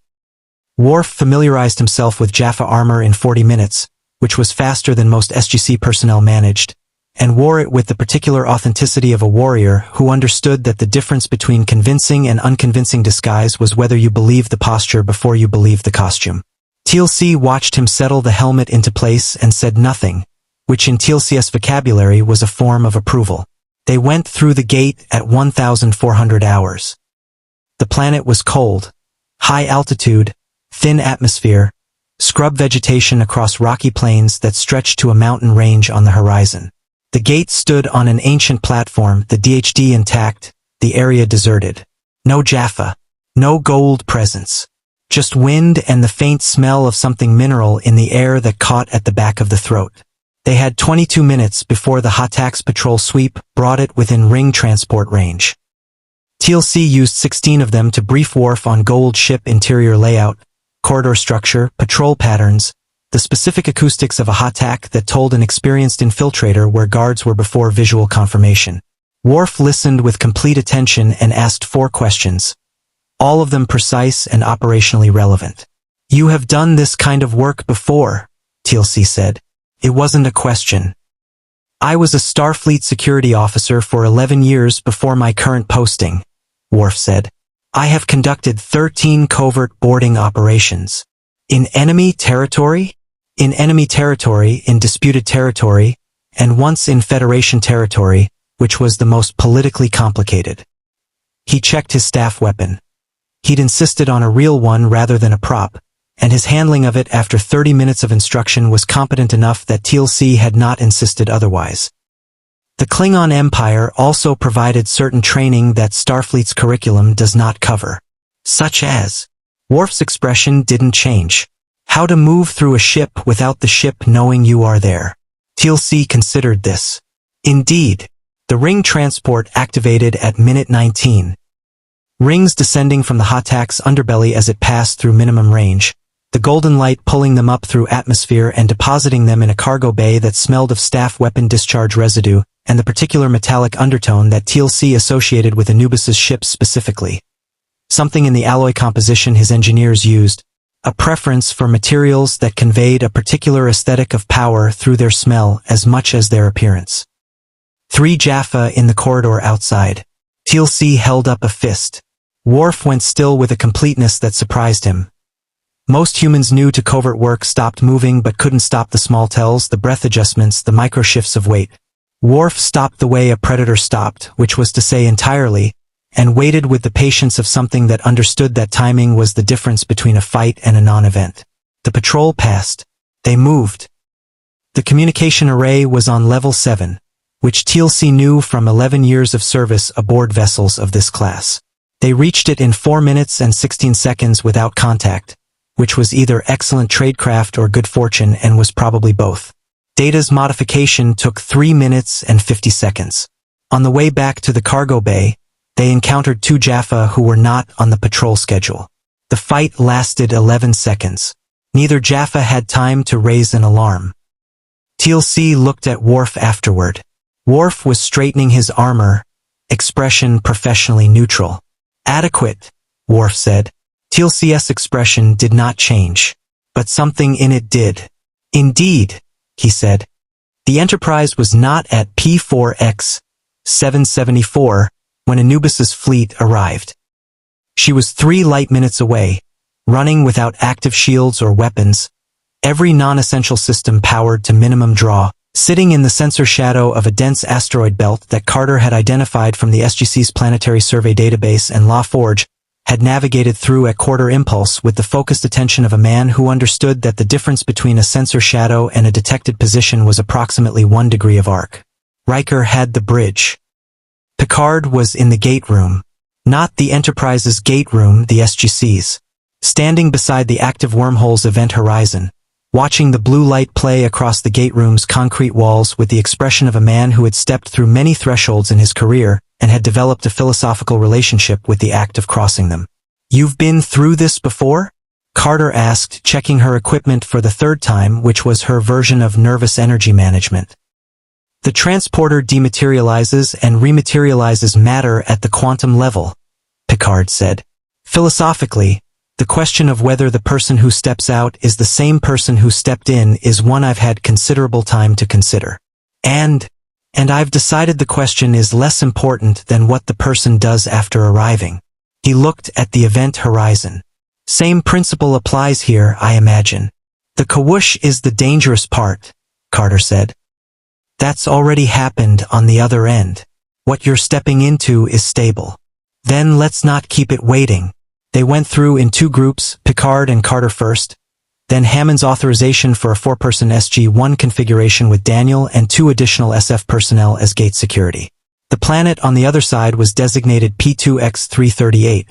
[SPEAKER 2] Worf familiarized himself with Jaffa armor in 40 minutes, which was faster than most SGC personnel managed, and wore it with the particular authenticity of a warrior who understood that the difference between convincing and unconvincing disguise was whether you believed the posture before you believed the costume. Teal'c watched him settle the helmet into place and said nothing, which in Teal'c's vocabulary was a form of approval. They went through the gate at 1,400 hours. The planet was cold, high altitude, thin atmosphere, scrub vegetation across rocky plains that stretched to a mountain range on the horizon. The gate stood on an ancient platform, the DHD intact, the area deserted. No Jaffa. No gold presence. Just wind and the faint smell of something mineral in the air that caught at the back of the throat. They had 22 minutes before the Hatak's patrol sweep brought it within ring transport range. Teal'c used 16 of them to brief Worf on Gold ship interior layout, corridor structure, patrol patterns, the specific acoustics of a Hatak that told an experienced infiltrator where guards were before visual confirmation. Worf listened with complete attention and asked 4 questions, all of them precise and operationally relevant. "You have done this kind of work before," Teal'c said. It wasn't a question. "I was a Starfleet security officer for 11 years before my current posting," Worf said. "I have conducted 13 covert boarding operations. In enemy territory? In enemy territory, in disputed territory, and once in Federation territory, which was the most politically complicated." He checked his staff weapon. He'd insisted on a real one rather than a prop, and his handling of it after 30 minutes of instruction was competent enough that Teal'c had not insisted otherwise. The Klingon Empire also provided certain training that Starfleet's curriculum does not cover. Such as, Worf's expression didn't change. How to move through a ship without the ship knowing you are there. Teal'c considered this. Indeed, the ring transport activated at minute 19. Rings descending from the Hatak's underbelly as it passed through minimum range, the golden light pulling them up through atmosphere and depositing them in a cargo bay that smelled of staff weapon discharge residue, and the particular metallic undertone that Teal'c associated with Anubis's ships specifically. Something in the alloy composition his engineers used, a preference for materials that conveyed a particular aesthetic of power through their smell as much as their appearance. 3 Jaffa in the corridor outside. Teal'c held up a fist. Worf went still with a completeness that surprised him. Most humans new to covert work stopped moving but couldn't stop the small tells, the breath adjustments, the micro-shifts of weight. Worf stopped the way a predator stopped, which was to say entirely, and waited with the patience of something that understood that timing was the difference between a fight and a non-event. The patrol passed. They moved. The communication array was on level 7, which Teal'c knew from 11 years of service aboard vessels of this class. They reached it in 4 minutes and 16 seconds without contact, which was either excellent tradecraft or good fortune and was probably both. Data's modification took 3 minutes and 50 seconds. On the way back to the cargo bay, they encountered 2 Jaffa who were not on the patrol schedule. The fight lasted 11 seconds. Neither Jaffa had time to raise an alarm. Teal'c looked at Worf afterward. Worf was straightening his armor, expression professionally neutral. "Adequate," Worf said. Teal'c's expression did not change, but something in it did. "Indeed," he said. The Enterprise was not at P4X 774 when Anubis's fleet arrived. She was 3 light minutes away, running without active shields or weapons, every non-essential system powered to minimum draw, sitting in the sensor shadow of a dense asteroid belt that Carter had identified from the SGC's Planetary Survey database, and La Forge had navigated through at quarter impulse with the focused attention of a man who understood that the difference between a sensor shadow and a detected position was approximately 1 degree of arc. Riker had the bridge. Picard was in the gate room. Not the Enterprise's gate room, the SGC's. Standing beside the active wormhole's event horizon, watching the blue light play across the gate room's concrete walls with the expression of a man who had stepped through many thresholds in his career and had developed a philosophical relationship with the act of crossing them. "You've been through this before?" Carter asked, checking her equipment for the 3rd time, which was her version of nervous energy management. "The transporter dematerializes and rematerializes matter at the quantum level," Picard said. "Philosophically, the question of whether the person who steps out is the same person who stepped in is one I've had considerable time to consider. And I've decided the question is less important than what the person does after arriving." He looked at the event horizon. "Same principle applies here, I imagine." "The kawoosh is the dangerous part," Carter said. "That's already happened on the other end. What you're stepping into is stable. Then let's not keep it waiting." They went through in 2 groups, Picard and Carter first, then Hammond's authorization for a 4-person SG-1 configuration with Daniel and 2 additional SF personnel as gate security. The planet on the other side was designated P2X338,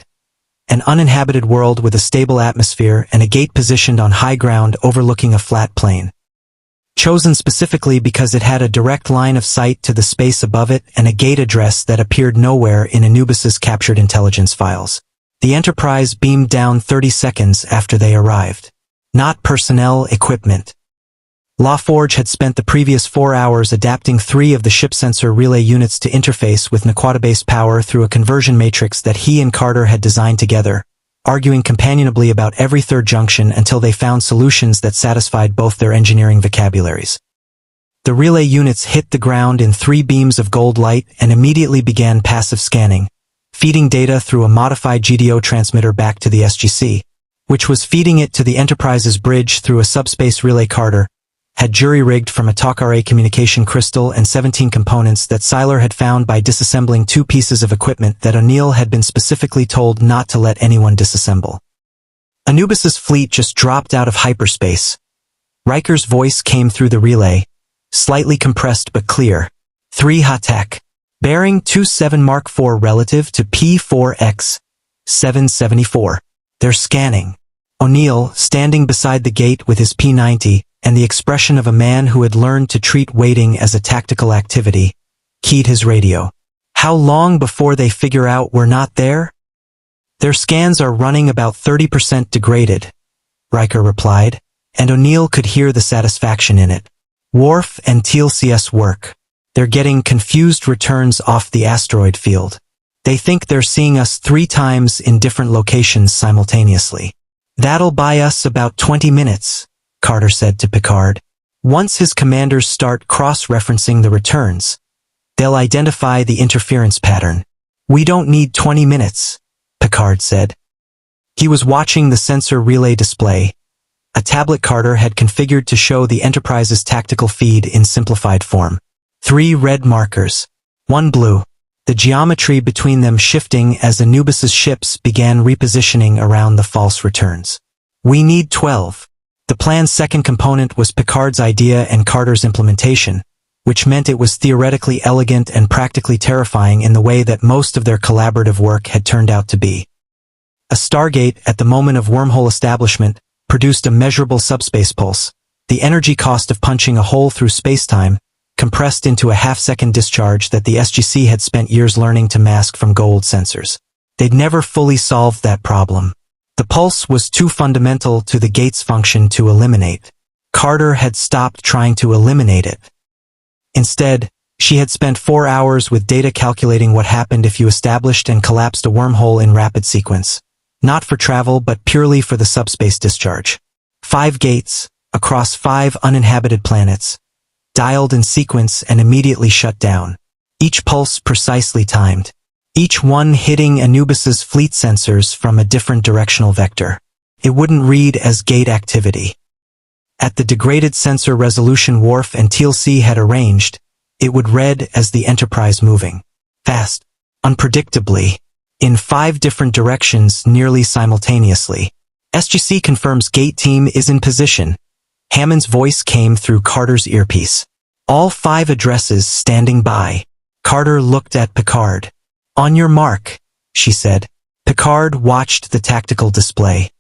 [SPEAKER 2] an uninhabited world with a stable atmosphere and a gate positioned on high ground overlooking a flat plain. Chosen specifically because it had a direct line of sight to the space above it and a gate address that appeared nowhere in Anubis's captured intelligence files. The Enterprise beamed down 30 seconds after they arrived. Not personnel, equipment. LaForge had spent the previous 4 hours adapting 3 of the ship sensor relay units to interface with Naquata-based power through a conversion matrix that he and Carter had designed together, arguing companionably about every third junction until they found solutions that satisfied both their engineering vocabularies. The relay units hit the ground in 3 beams of gold light and immediately began passive scanning, feeding data through a modified GDO transmitter back to the SGC, which was feeding it to the Enterprise's bridge through a subspace relay. Carter had jury-rigged from a Teal'c communication crystal and 17 components that Siler had found by disassembling 2 pieces of equipment that O'Neill had been specifically told not to let anyone disassemble. Anubis's fleet just dropped out of hyperspace. Riker's voice came through the relay, slightly compressed but clear. 3 Hatak. Bearing 27 Mark IV relative to P4X 774. They're scanning. O'Neill, standing beside the gate with his P90, and the expression of a man who had learned to treat waiting as a tactical activity, keyed his radio. How long before they figure out we're not there? Their scans are running about 30% degraded, Riker replied, and O'Neill could hear the satisfaction in it. Worf and Teal'c's work. They're getting confused returns off the asteroid field. They think they're seeing us 3 times in different locations simultaneously. That'll buy us about 20 minutes. Carter said to Picard. Once his commanders start cross-referencing the returns, they'll identify the interference pattern. We don't need 20 minutes, Picard said. He was watching the sensor relay display. A tablet Carter had configured to show the Enterprise's tactical feed in simplified form. 3 red markers, 1 blue, the geometry between them shifting as Anubis's ships began repositioning around the false returns. We need 12. The plan's second component was Picard's idea and Carter's implementation, which meant it was theoretically elegant and practically terrifying in the way that most of their collaborative work had turned out to be. A Stargate, at the moment of wormhole establishment, produced a measurable subspace pulse, the energy cost of punching a hole through spacetime, compressed into a half-second discharge that the SGC had spent years learning to mask from gold sensors. They'd never fully solved that problem. The pulse was too fundamental to the gate's function to eliminate. Carter had stopped trying to eliminate it. Instead, she had spent 4 hours with data calculating what happened if you established and collapsed a wormhole in rapid sequence. Not for travel, but purely for the subspace discharge. 5 gates, across 5 uninhabited planets, dialed in sequence and immediately shut down. Each pulse precisely timed. Each one hitting Anubis's fleet sensors from a different directional vector. It wouldn't read as gate activity. At the degraded sensor resolution Worf and Teal'c had arranged, it would read as the Enterprise moving. Fast. Unpredictably. In 5 different directions nearly simultaneously. SGC confirms gate team is in position. Hammond's voice came through Carter's earpiece. All 5 addresses standing by. Carter looked at Picard. On your mark, she said. Picard watched the tactical display.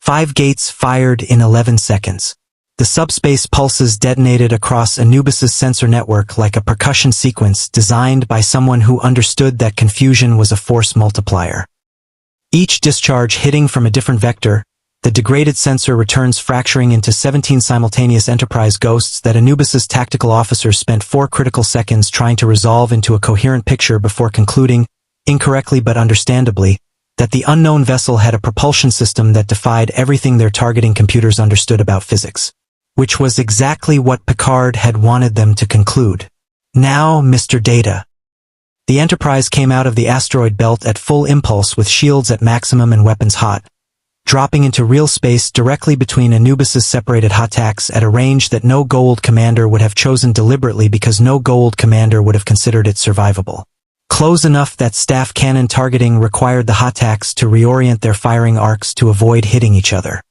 [SPEAKER 2] 5 gates fired in 11 seconds. The subspace pulses detonated across Anubis's sensor network like a percussion sequence designed by someone who understood that confusion was a force multiplier. Each discharge hitting from a different vector, the degraded sensor returns fracturing into 17 simultaneous Enterprise ghosts that Anubis's tactical officers spent 4 critical seconds trying to resolve into a coherent picture before concluding, incorrectly but understandably, that the unknown vessel had a propulsion system that defied everything their targeting computers understood about physics. Which was exactly what Picard had wanted them to conclude. Now, Mr. Data. The Enterprise came out of the asteroid belt at full impulse with shields at maximum and weapons hot, dropping into real space directly between Anubis's separated Hataks at a range that no gold commander would have chosen deliberately because no gold commander would have considered it survivable. Close enough that staff cannon targeting required the Hataks to reorient their firing arcs to avoid hitting each other.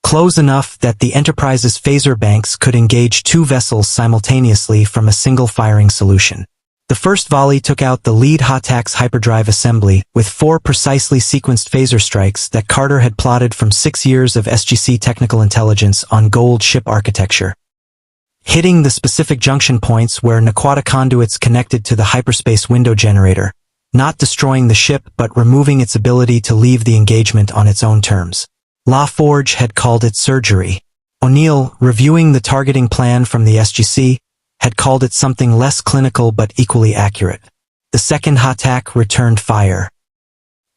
[SPEAKER 2] Close enough that the Enterprise's phaser banks could engage 2 vessels simultaneously from a single firing solution. The first volley took out the lead HATAC's hyperdrive assembly with 4 precisely sequenced phaser strikes that Carter had plotted from 6 years of SGC technical intelligence on gold ship architecture. Hitting the specific junction points where Naquata conduits connected to the hyperspace window generator, not destroying the ship but removing its ability to leave the engagement on its own terms. LaForge had called it surgery. O'Neill, reviewing the targeting plan from the SGC, had called it something less clinical but equally accurate. The second HATAC returned fire.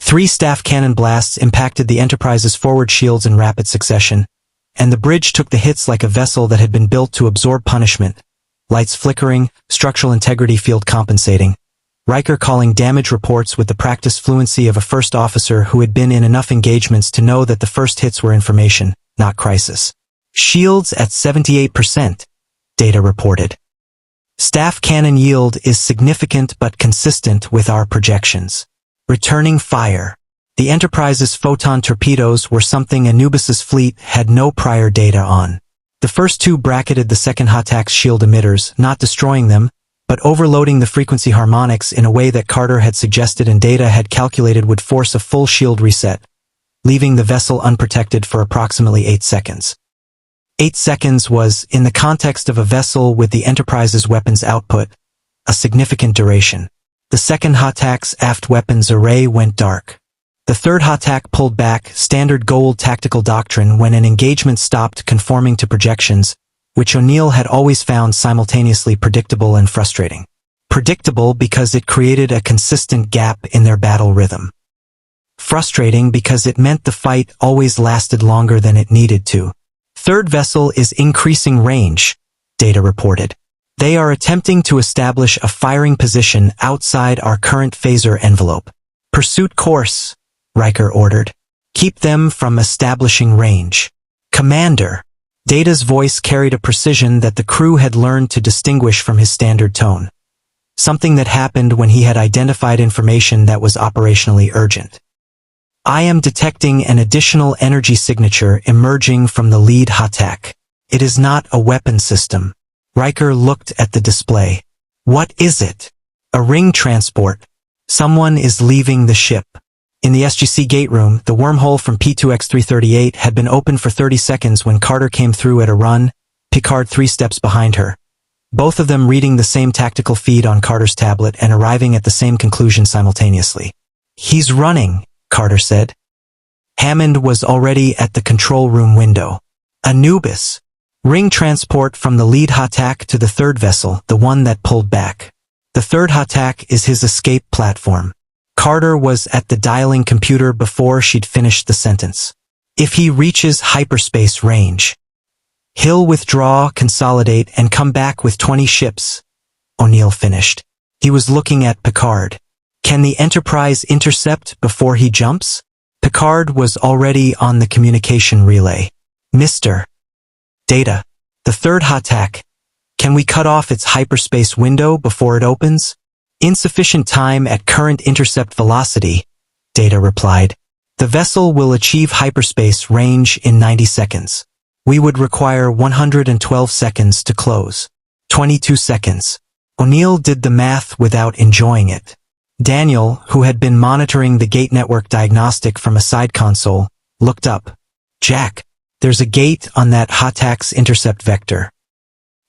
[SPEAKER 2] 3 staff cannon blasts impacted the Enterprise's forward shields in rapid succession, and the bridge took the hits like a vessel that had been built to absorb punishment, lights flickering, structural integrity field compensating. Riker calling damage reports with the practiced fluency of a first officer who had been in enough engagements to know that the first hits were information, not crisis. Shields at 78%, data reported. Staff cannon yield is significant but consistent with our projections. Returning fire. The Enterprise's photon torpedoes were something Anubis's fleet had no prior data on. The first 2 bracketed the second HATAC's shield emitters, not destroying them, but overloading the frequency harmonics in a way that Carter had suggested and data had calculated would force a full shield reset, leaving the vessel unprotected for approximately 8 seconds. 8 seconds was, in the context of a vessel with the Enterprise's weapons output, a significant duration. The second HATAC's aft weapons array went dark. The third HATAC pulled back, standard gold tactical doctrine when an engagement stopped conforming to projections, which O'Neill had always found simultaneously predictable and frustrating. Predictable because it created a consistent gap in their battle rhythm. Frustrating because it meant the fight always lasted longer than it needed to. Third vessel is increasing range, data reported. They are attempting to establish a firing position outside our current phaser envelope. Pursuit course, Riker ordered. Keep them from establishing range. Commander. Data's voice carried a precision that the crew had learned to distinguish from his standard tone. Something that happened when he had identified information that was operationally urgent. I am detecting an additional energy signature emerging from the lead HATAC. It is not a weapon system. Riker looked at the display. What is it? A ring transport. Someone is leaving the ship. In the SGC gate room, the wormhole from P2X338 had been open for 30 seconds when Carter came through at a run, Picard 3 steps behind her. Both of them reading the same tactical feed on Carter's tablet and arriving at the same conclusion simultaneously. He's running, Carter said. Hammond was already at the control room window. Anubis. Ring transport from the lead HATAC to the third vessel, the one that pulled back. The third HATAC is his escape platform. Carter was at the dialing computer before she'd finished the sentence. If he reaches hyperspace range, he'll withdraw, consolidate, and come back with 20 ships, O'Neill finished. He was looking at Picard. Can the Enterprise intercept before he jumps? Picard was already on the communication relay. Mr. Data. The third HATAC. Can we cut off its hyperspace window before it opens? Insufficient time at current intercept velocity, Data replied. The vessel will achieve hyperspace range in 90 seconds. We would require 112 seconds to close. 22 seconds. O'Neill did the math without enjoying it. Daniel, who had been monitoring the gate network diagnostic from a side console, looked up. Jack, there's a gate on that HATAC's intercept vector.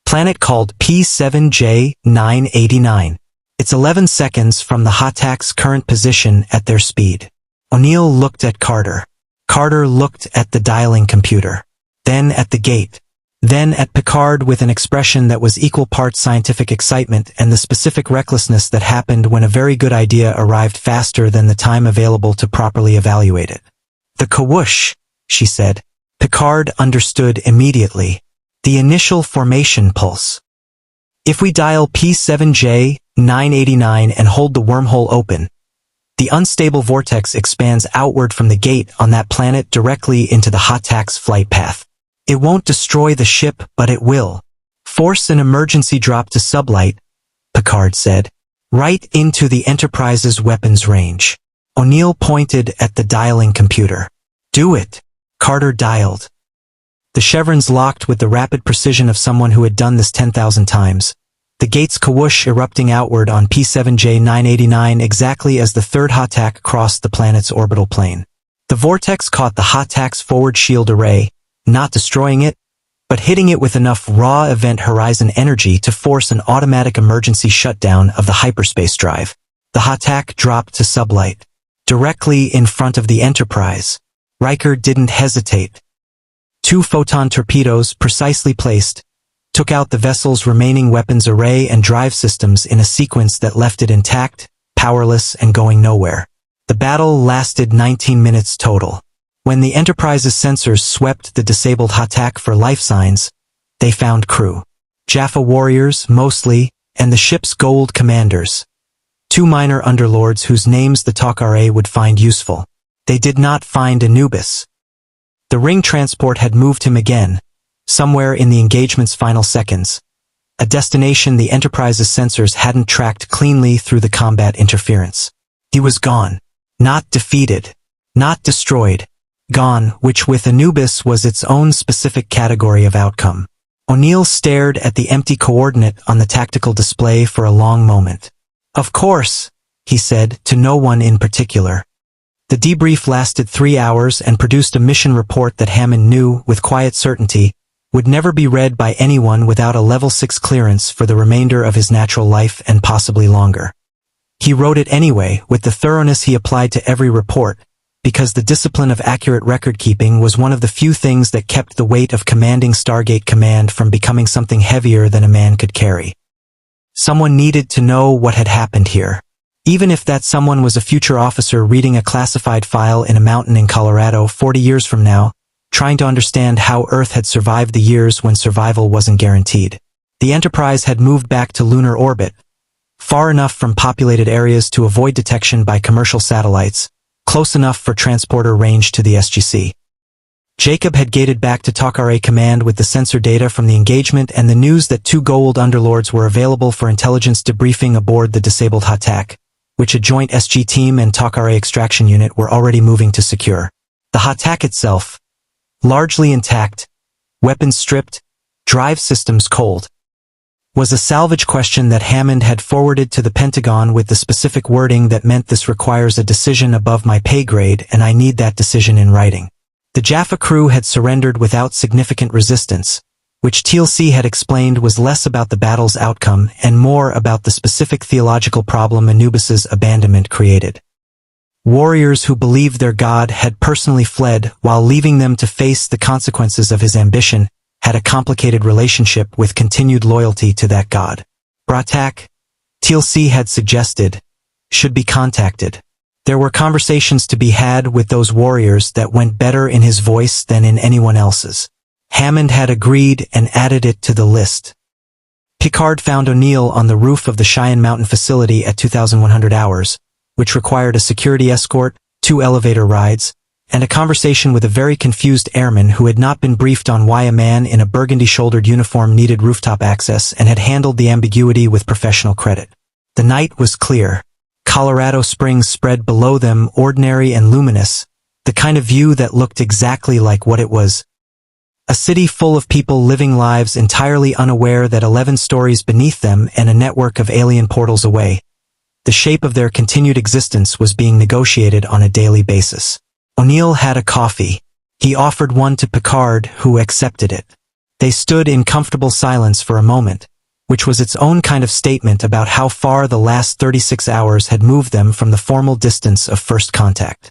[SPEAKER 2] Planet called P7J989. It's 11 seconds from the HATAC's current position at their speed. O'Neill looked at Carter. Carter looked at the dialing computer. Then at the gate. Then at Picard with an expression that was equal parts scientific excitement and the specific recklessness that happened when a very good idea arrived faster than the time available to properly evaluate it. The kawoosh, she said. Picard understood immediately. The initial formation pulse. If we dial P7J989 and hold the wormhole open, the unstable vortex expands outward from the gate on that planet directly into the HATAC's flight path. It won't destroy the ship, but it will. Force an emergency drop to sublight, Picard said. Right into the Enterprise's weapons range. O'Neill pointed at the dialing computer. Do it. Carter dialed. The chevrons locked with the rapid precision of someone who had done this 10,000 times. the gates kawoosh erupting outward on P7J989 exactly as the third HATAC crossed the planet's orbital plane. The vortex caught the HATAC's forward shield array, not destroying it, but hitting it with enough raw event horizon energy to force an automatic emergency shutdown of the hyperspace drive. The HATAC dropped to sublight, directly in front of the Enterprise. Riker didn't hesitate. 2 photon torpedoes, precisely placed, took out the vessel's remaining weapons array and drive systems in a sequence that left it intact, powerless, and going nowhere. The battle lasted 19 minutes total. When the Enterprise's sensors swept the disabled HATAC for life signs, they found crew. Jaffa warriors, mostly, and the ship's gold commanders. 2 minor underlords whose names the Teal'c would find useful. They did not find Anubis. The ring transport had moved him again, somewhere in the engagement's final seconds. A destination the Enterprise's sensors hadn't tracked cleanly through the combat interference. He was gone. Not defeated. Not destroyed. Gone, which with Anubis was its own specific category of outcome. O'Neill stared at the empty coordinate on the tactical display for a long moment. "Of course," he said, to no one in particular. The debrief lasted 3 hours and produced a mission report that Hammond knew, with quiet certainty, would never be read by anyone without a level 6 clearance for the remainder of his natural life and possibly longer. He wrote it anyway, with the thoroughness he applied to every report, because the discipline of accurate record-keeping was one of the few things that kept the weight of commanding Stargate Command from becoming something heavier than a man could carry. Someone needed to know what had happened here. Even if that someone was a future officer reading a classified file in a mountain in Colorado 40 years from now, trying to understand how Earth had survived the years when survival wasn't guaranteed. The Enterprise had moved back to lunar orbit, far enough from populated areas to avoid detection by commercial satellites, close enough for transporter range to the SGC. Jacob had gated back to Teal'c Command with the sensor data from the engagement and the news that 2 gold underlords were available for intelligence debriefing aboard the disabled HATAC, which a joint SG team and Teal'c extraction unit were already moving to secure. The HATAC itself, largely intact, weapons stripped, drive systems cold, was a salvage question that Hammond had forwarded to the Pentagon with the specific wording that meant this requires a decision above my pay grade and I need that decision in writing. The Jaffa crew had surrendered without significant resistance, which Teal'c had explained was less about the battle's outcome and more about the specific theological problem Anubis's abandonment created. Warriors who believed their god had personally fled while leaving them to face the consequences of his ambition had a complicated relationship with continued loyalty to that god. Bratak, Teal'c had suggested, should be contacted. There were conversations to be had with those warriors that went better in his voice than in anyone else's. Hammond had agreed and added it to the list. Picard found O'Neill on the roof of the Cheyenne Mountain facility at 2100 hours, which required a security escort, 2 elevator rides, and a conversation with a very confused airman who had not been briefed on why a man in a burgundy-shouldered uniform needed rooftop access and had handled the ambiguity with professional credit. The night was clear. Colorado Springs spread below them, ordinary and luminous, the kind of view that looked exactly like what it was. A city full of people living lives entirely unaware that 11 stories beneath them and a network of alien portals away, the shape of their continued existence was being negotiated on a daily basis. O'Neill had a coffee. He offered one to Picard, who accepted it. They stood in comfortable silence for a moment, which was its own kind of statement about how far the last 36 hours had moved them from the formal distance of first contact.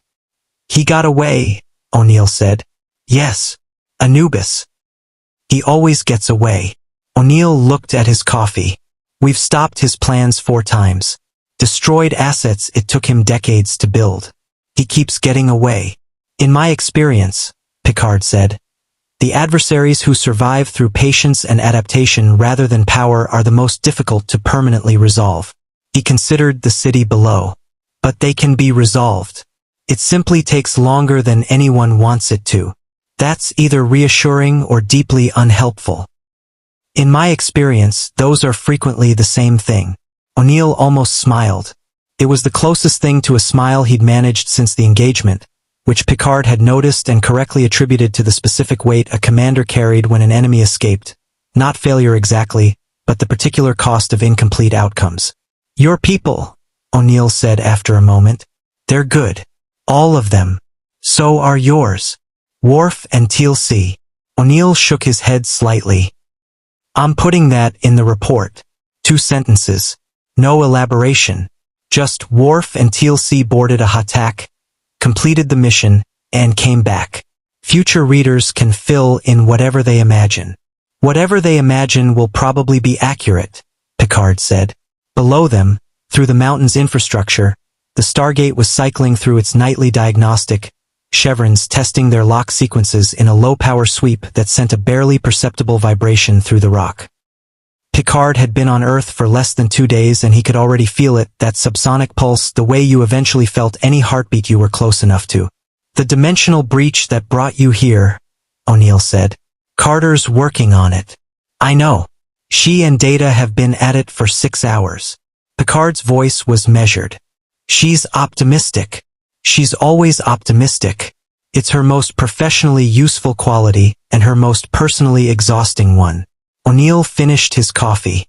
[SPEAKER 2] "He got away," O'Neill said. "Yes. Anubis. He always gets away." O'Neill looked at his coffee. "We've stopped his plans 4 times. Destroyed assets it took him decades to build. He keeps getting away." "In my experience," Picard said, "the adversaries who survive through patience and adaptation rather than power are the most difficult to permanently resolve." He considered the city below. "But they can be resolved. It simply takes longer than anyone wants it to. That's either reassuring or deeply unhelpful. In my experience, those are frequently the same thing." O'Neill almost smiled. It was the closest thing to a smile he'd managed since the engagement, which Picard had noticed and correctly attributed to the specific weight a commander carried when an enemy escaped. Not failure exactly, but the particular cost of incomplete outcomes. Your people, O'Neill said after a moment. They're good. All of them. So are yours. Worf and Teal'c. O'Neill shook his head slightly. I'm putting that in the report. 2 sentences. No elaboration. Just Worf and Teal'c boarded a Hatak, completed the mission, and came back. Future readers can fill in whatever they imagine. Whatever they imagine will probably be accurate, Picard said. Below them, through the mountain's infrastructure, the Stargate was cycling through its nightly diagnostic chevrons, testing their lock sequences in a low-power sweep that sent a barely perceptible vibration through the rock. Picard had been on Earth for less than 2 days and he could already feel it, that subsonic pulse, the way you eventually felt any heartbeat you were close enough to. The dimensional breach that brought you here, O'Neill said. Carter's working on it. I know. She and Data have been at it for 6 hours. Picard's voice was measured. She's optimistic. She's always optimistic. It's her most professionally useful quality and her most personally exhausting one. O'Neill finished his coffee.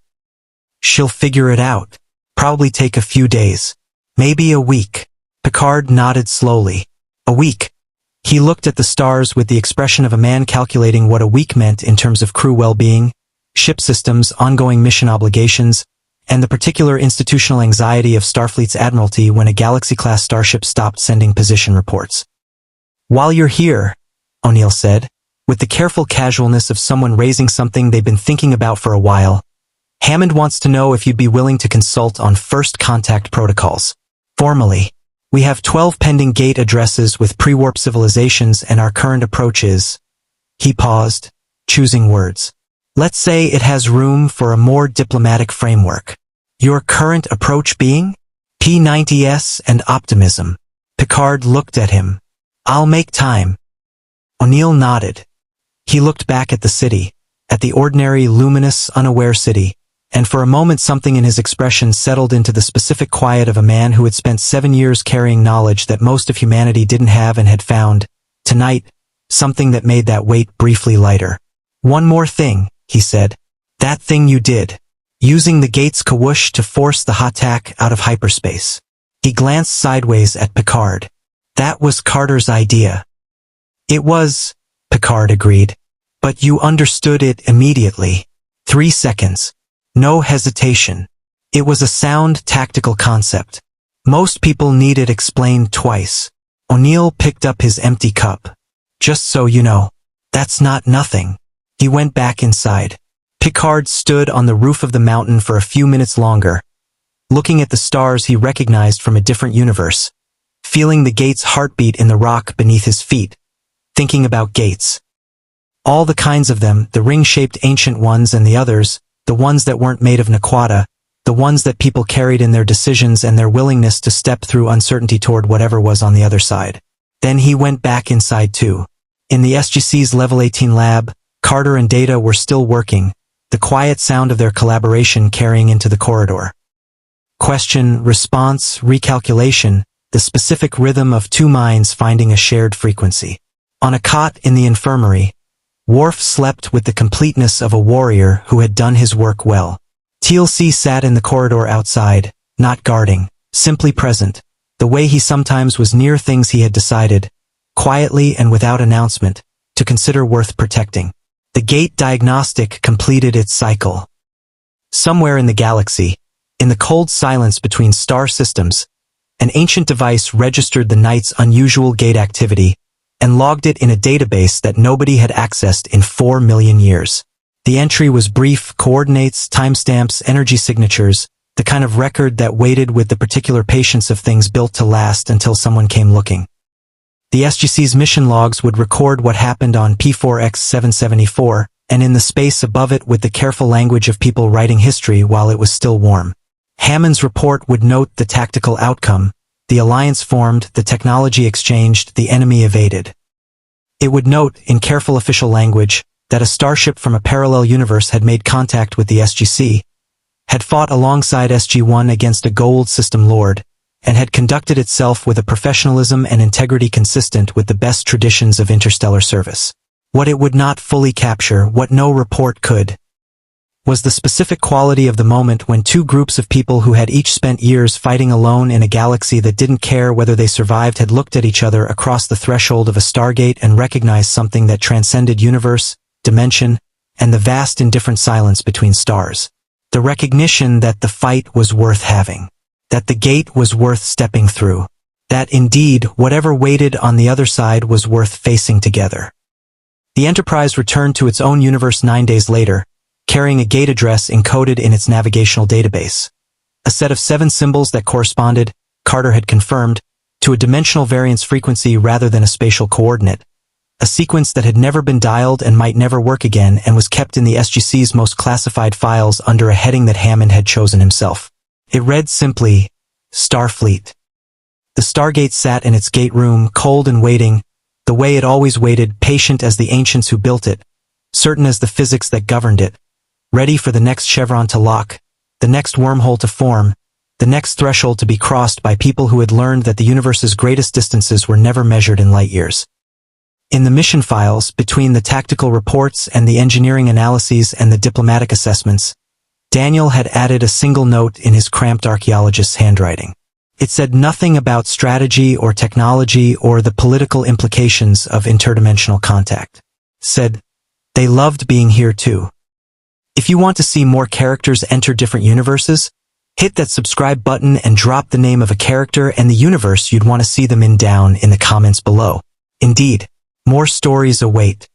[SPEAKER 2] She'll figure it out. Probably take a few days. Maybe a week. Picard nodded slowly. A week. He looked at the stars with the expression of a man calculating what a week meant in terms of crew well-being, ship systems, ongoing mission obligations, and the particular institutional anxiety of Starfleet's Admiralty when a Galaxy-class starship stopped sending position reports. While you're here, O'Neill said, with the careful casualness of someone raising something they've been thinking about for a while, Hammond wants to know if you'd be willing to consult on first contact protocols. Formally, we have 12 pending gate addresses with pre-warp civilizations and our current approach is... He paused, choosing words. Let's say it has room for a more diplomatic framework. Your current approach being? P90S and optimism. Picard looked at him. I'll make time. O'Neill nodded. He looked back at the city, at the ordinary, luminous, unaware city, and for a moment something in his expression settled into the specific quiet of a man who had spent 7 years carrying knowledge that most of humanity didn't have and had found, tonight, something that made that weight briefly lighter. One more thing, he said. That thing you did. Using the gate's kawoosh to force the Hatak out of hyperspace. He glanced sideways at Picard. That was Carter's idea. It was, Picard agreed. But you understood it immediately. 3 seconds. No hesitation. It was a sound tactical concept. Most people need it explained twice. O'Neill picked up his empty cup. Just so you know, that's not nothing. He went back inside. Picard stood on the roof of the mountain for a few minutes longer, looking at the stars he recognized from a different universe, feeling the gate's heartbeat in the rock beneath his feet, thinking about gates. All the kinds of them, the ring-shaped ancient ones and the others, the ones that weren't made of naquata, the ones that people carried in their decisions and their willingness to step through uncertainty toward whatever was on the other side. Then he went back inside too. In the SGC's Level 18 lab, Carter and Data were still working, the quiet sound of their collaboration carrying into the corridor. Question, response, recalculation, the specific rhythm of 2 minds finding a shared frequency. On a cot in the infirmary, Worf slept with the completeness of a warrior who had done his work well. Teal'c sat in the corridor outside, not guarding, simply present, the way he sometimes was near things he had decided, quietly and without announcement, to consider worth protecting. The gate diagnostic completed its cycle. Somewhere in the galaxy, in the cold silence between star systems, an ancient device registered the night's unusual gate activity and logged it in a database that nobody had accessed in 4 million years. The entry was brief: coordinates, timestamps, energy signatures, the kind of record that waited with the particular patience of things built to last until someone came looking. The SGC's mission logs would record what happened on P4X774, and in the space above it with the careful language of people writing history while it was still warm. Hammond's report would note the tactical outcome: the alliance formed, the technology exchanged, the enemy evaded. It would note, in careful official language, that a starship from a parallel universe had made contact with the SGC, had fought alongside SG-1 against a gold system lord, and had conducted itself with a professionalism and integrity consistent with the best traditions of interstellar service. What it would not fully capture, what no report could, was the specific quality of the moment when two groups of people who had each spent years fighting alone in a galaxy that didn't care whether they survived had looked at each other across the threshold of a Stargate and recognized something that transcended universe, dimension, and the vast indifferent silence between stars. The recognition that the fight was worth having. That the gate was worth stepping through. That indeed, whatever waited on the other side was worth facing together. The Enterprise returned to its own universe 9 days later, carrying a gate address encoded in its navigational database. A set of 7 symbols that corresponded, Carter had confirmed, to a dimensional variance frequency rather than a spatial coordinate. A sequence that had never been dialed and might never work again and was kept in the SGC's most classified files under a heading that Hammond had chosen himself. It read simply, Starfleet. The Stargate sat in its gate room, cold and waiting, the way it always waited, patient as the ancients who built it, certain as the physics that governed it, ready for the next chevron to lock, the next wormhole to form, the next threshold to be crossed by people who had learned that the universe's greatest distances were never measured in light years. In the mission files, between the tactical reports and the engineering analyses and the diplomatic assessments, Daniel had added a single note in his cramped archaeologist's handwriting. It said nothing about strategy or technology or the political implications of interdimensional contact. Said, they loved being here too. If you want to see more characters enter different universes, hit that subscribe button and drop the name of a character and the universe you'd want to see them in down in the comments below. Indeed, more stories await.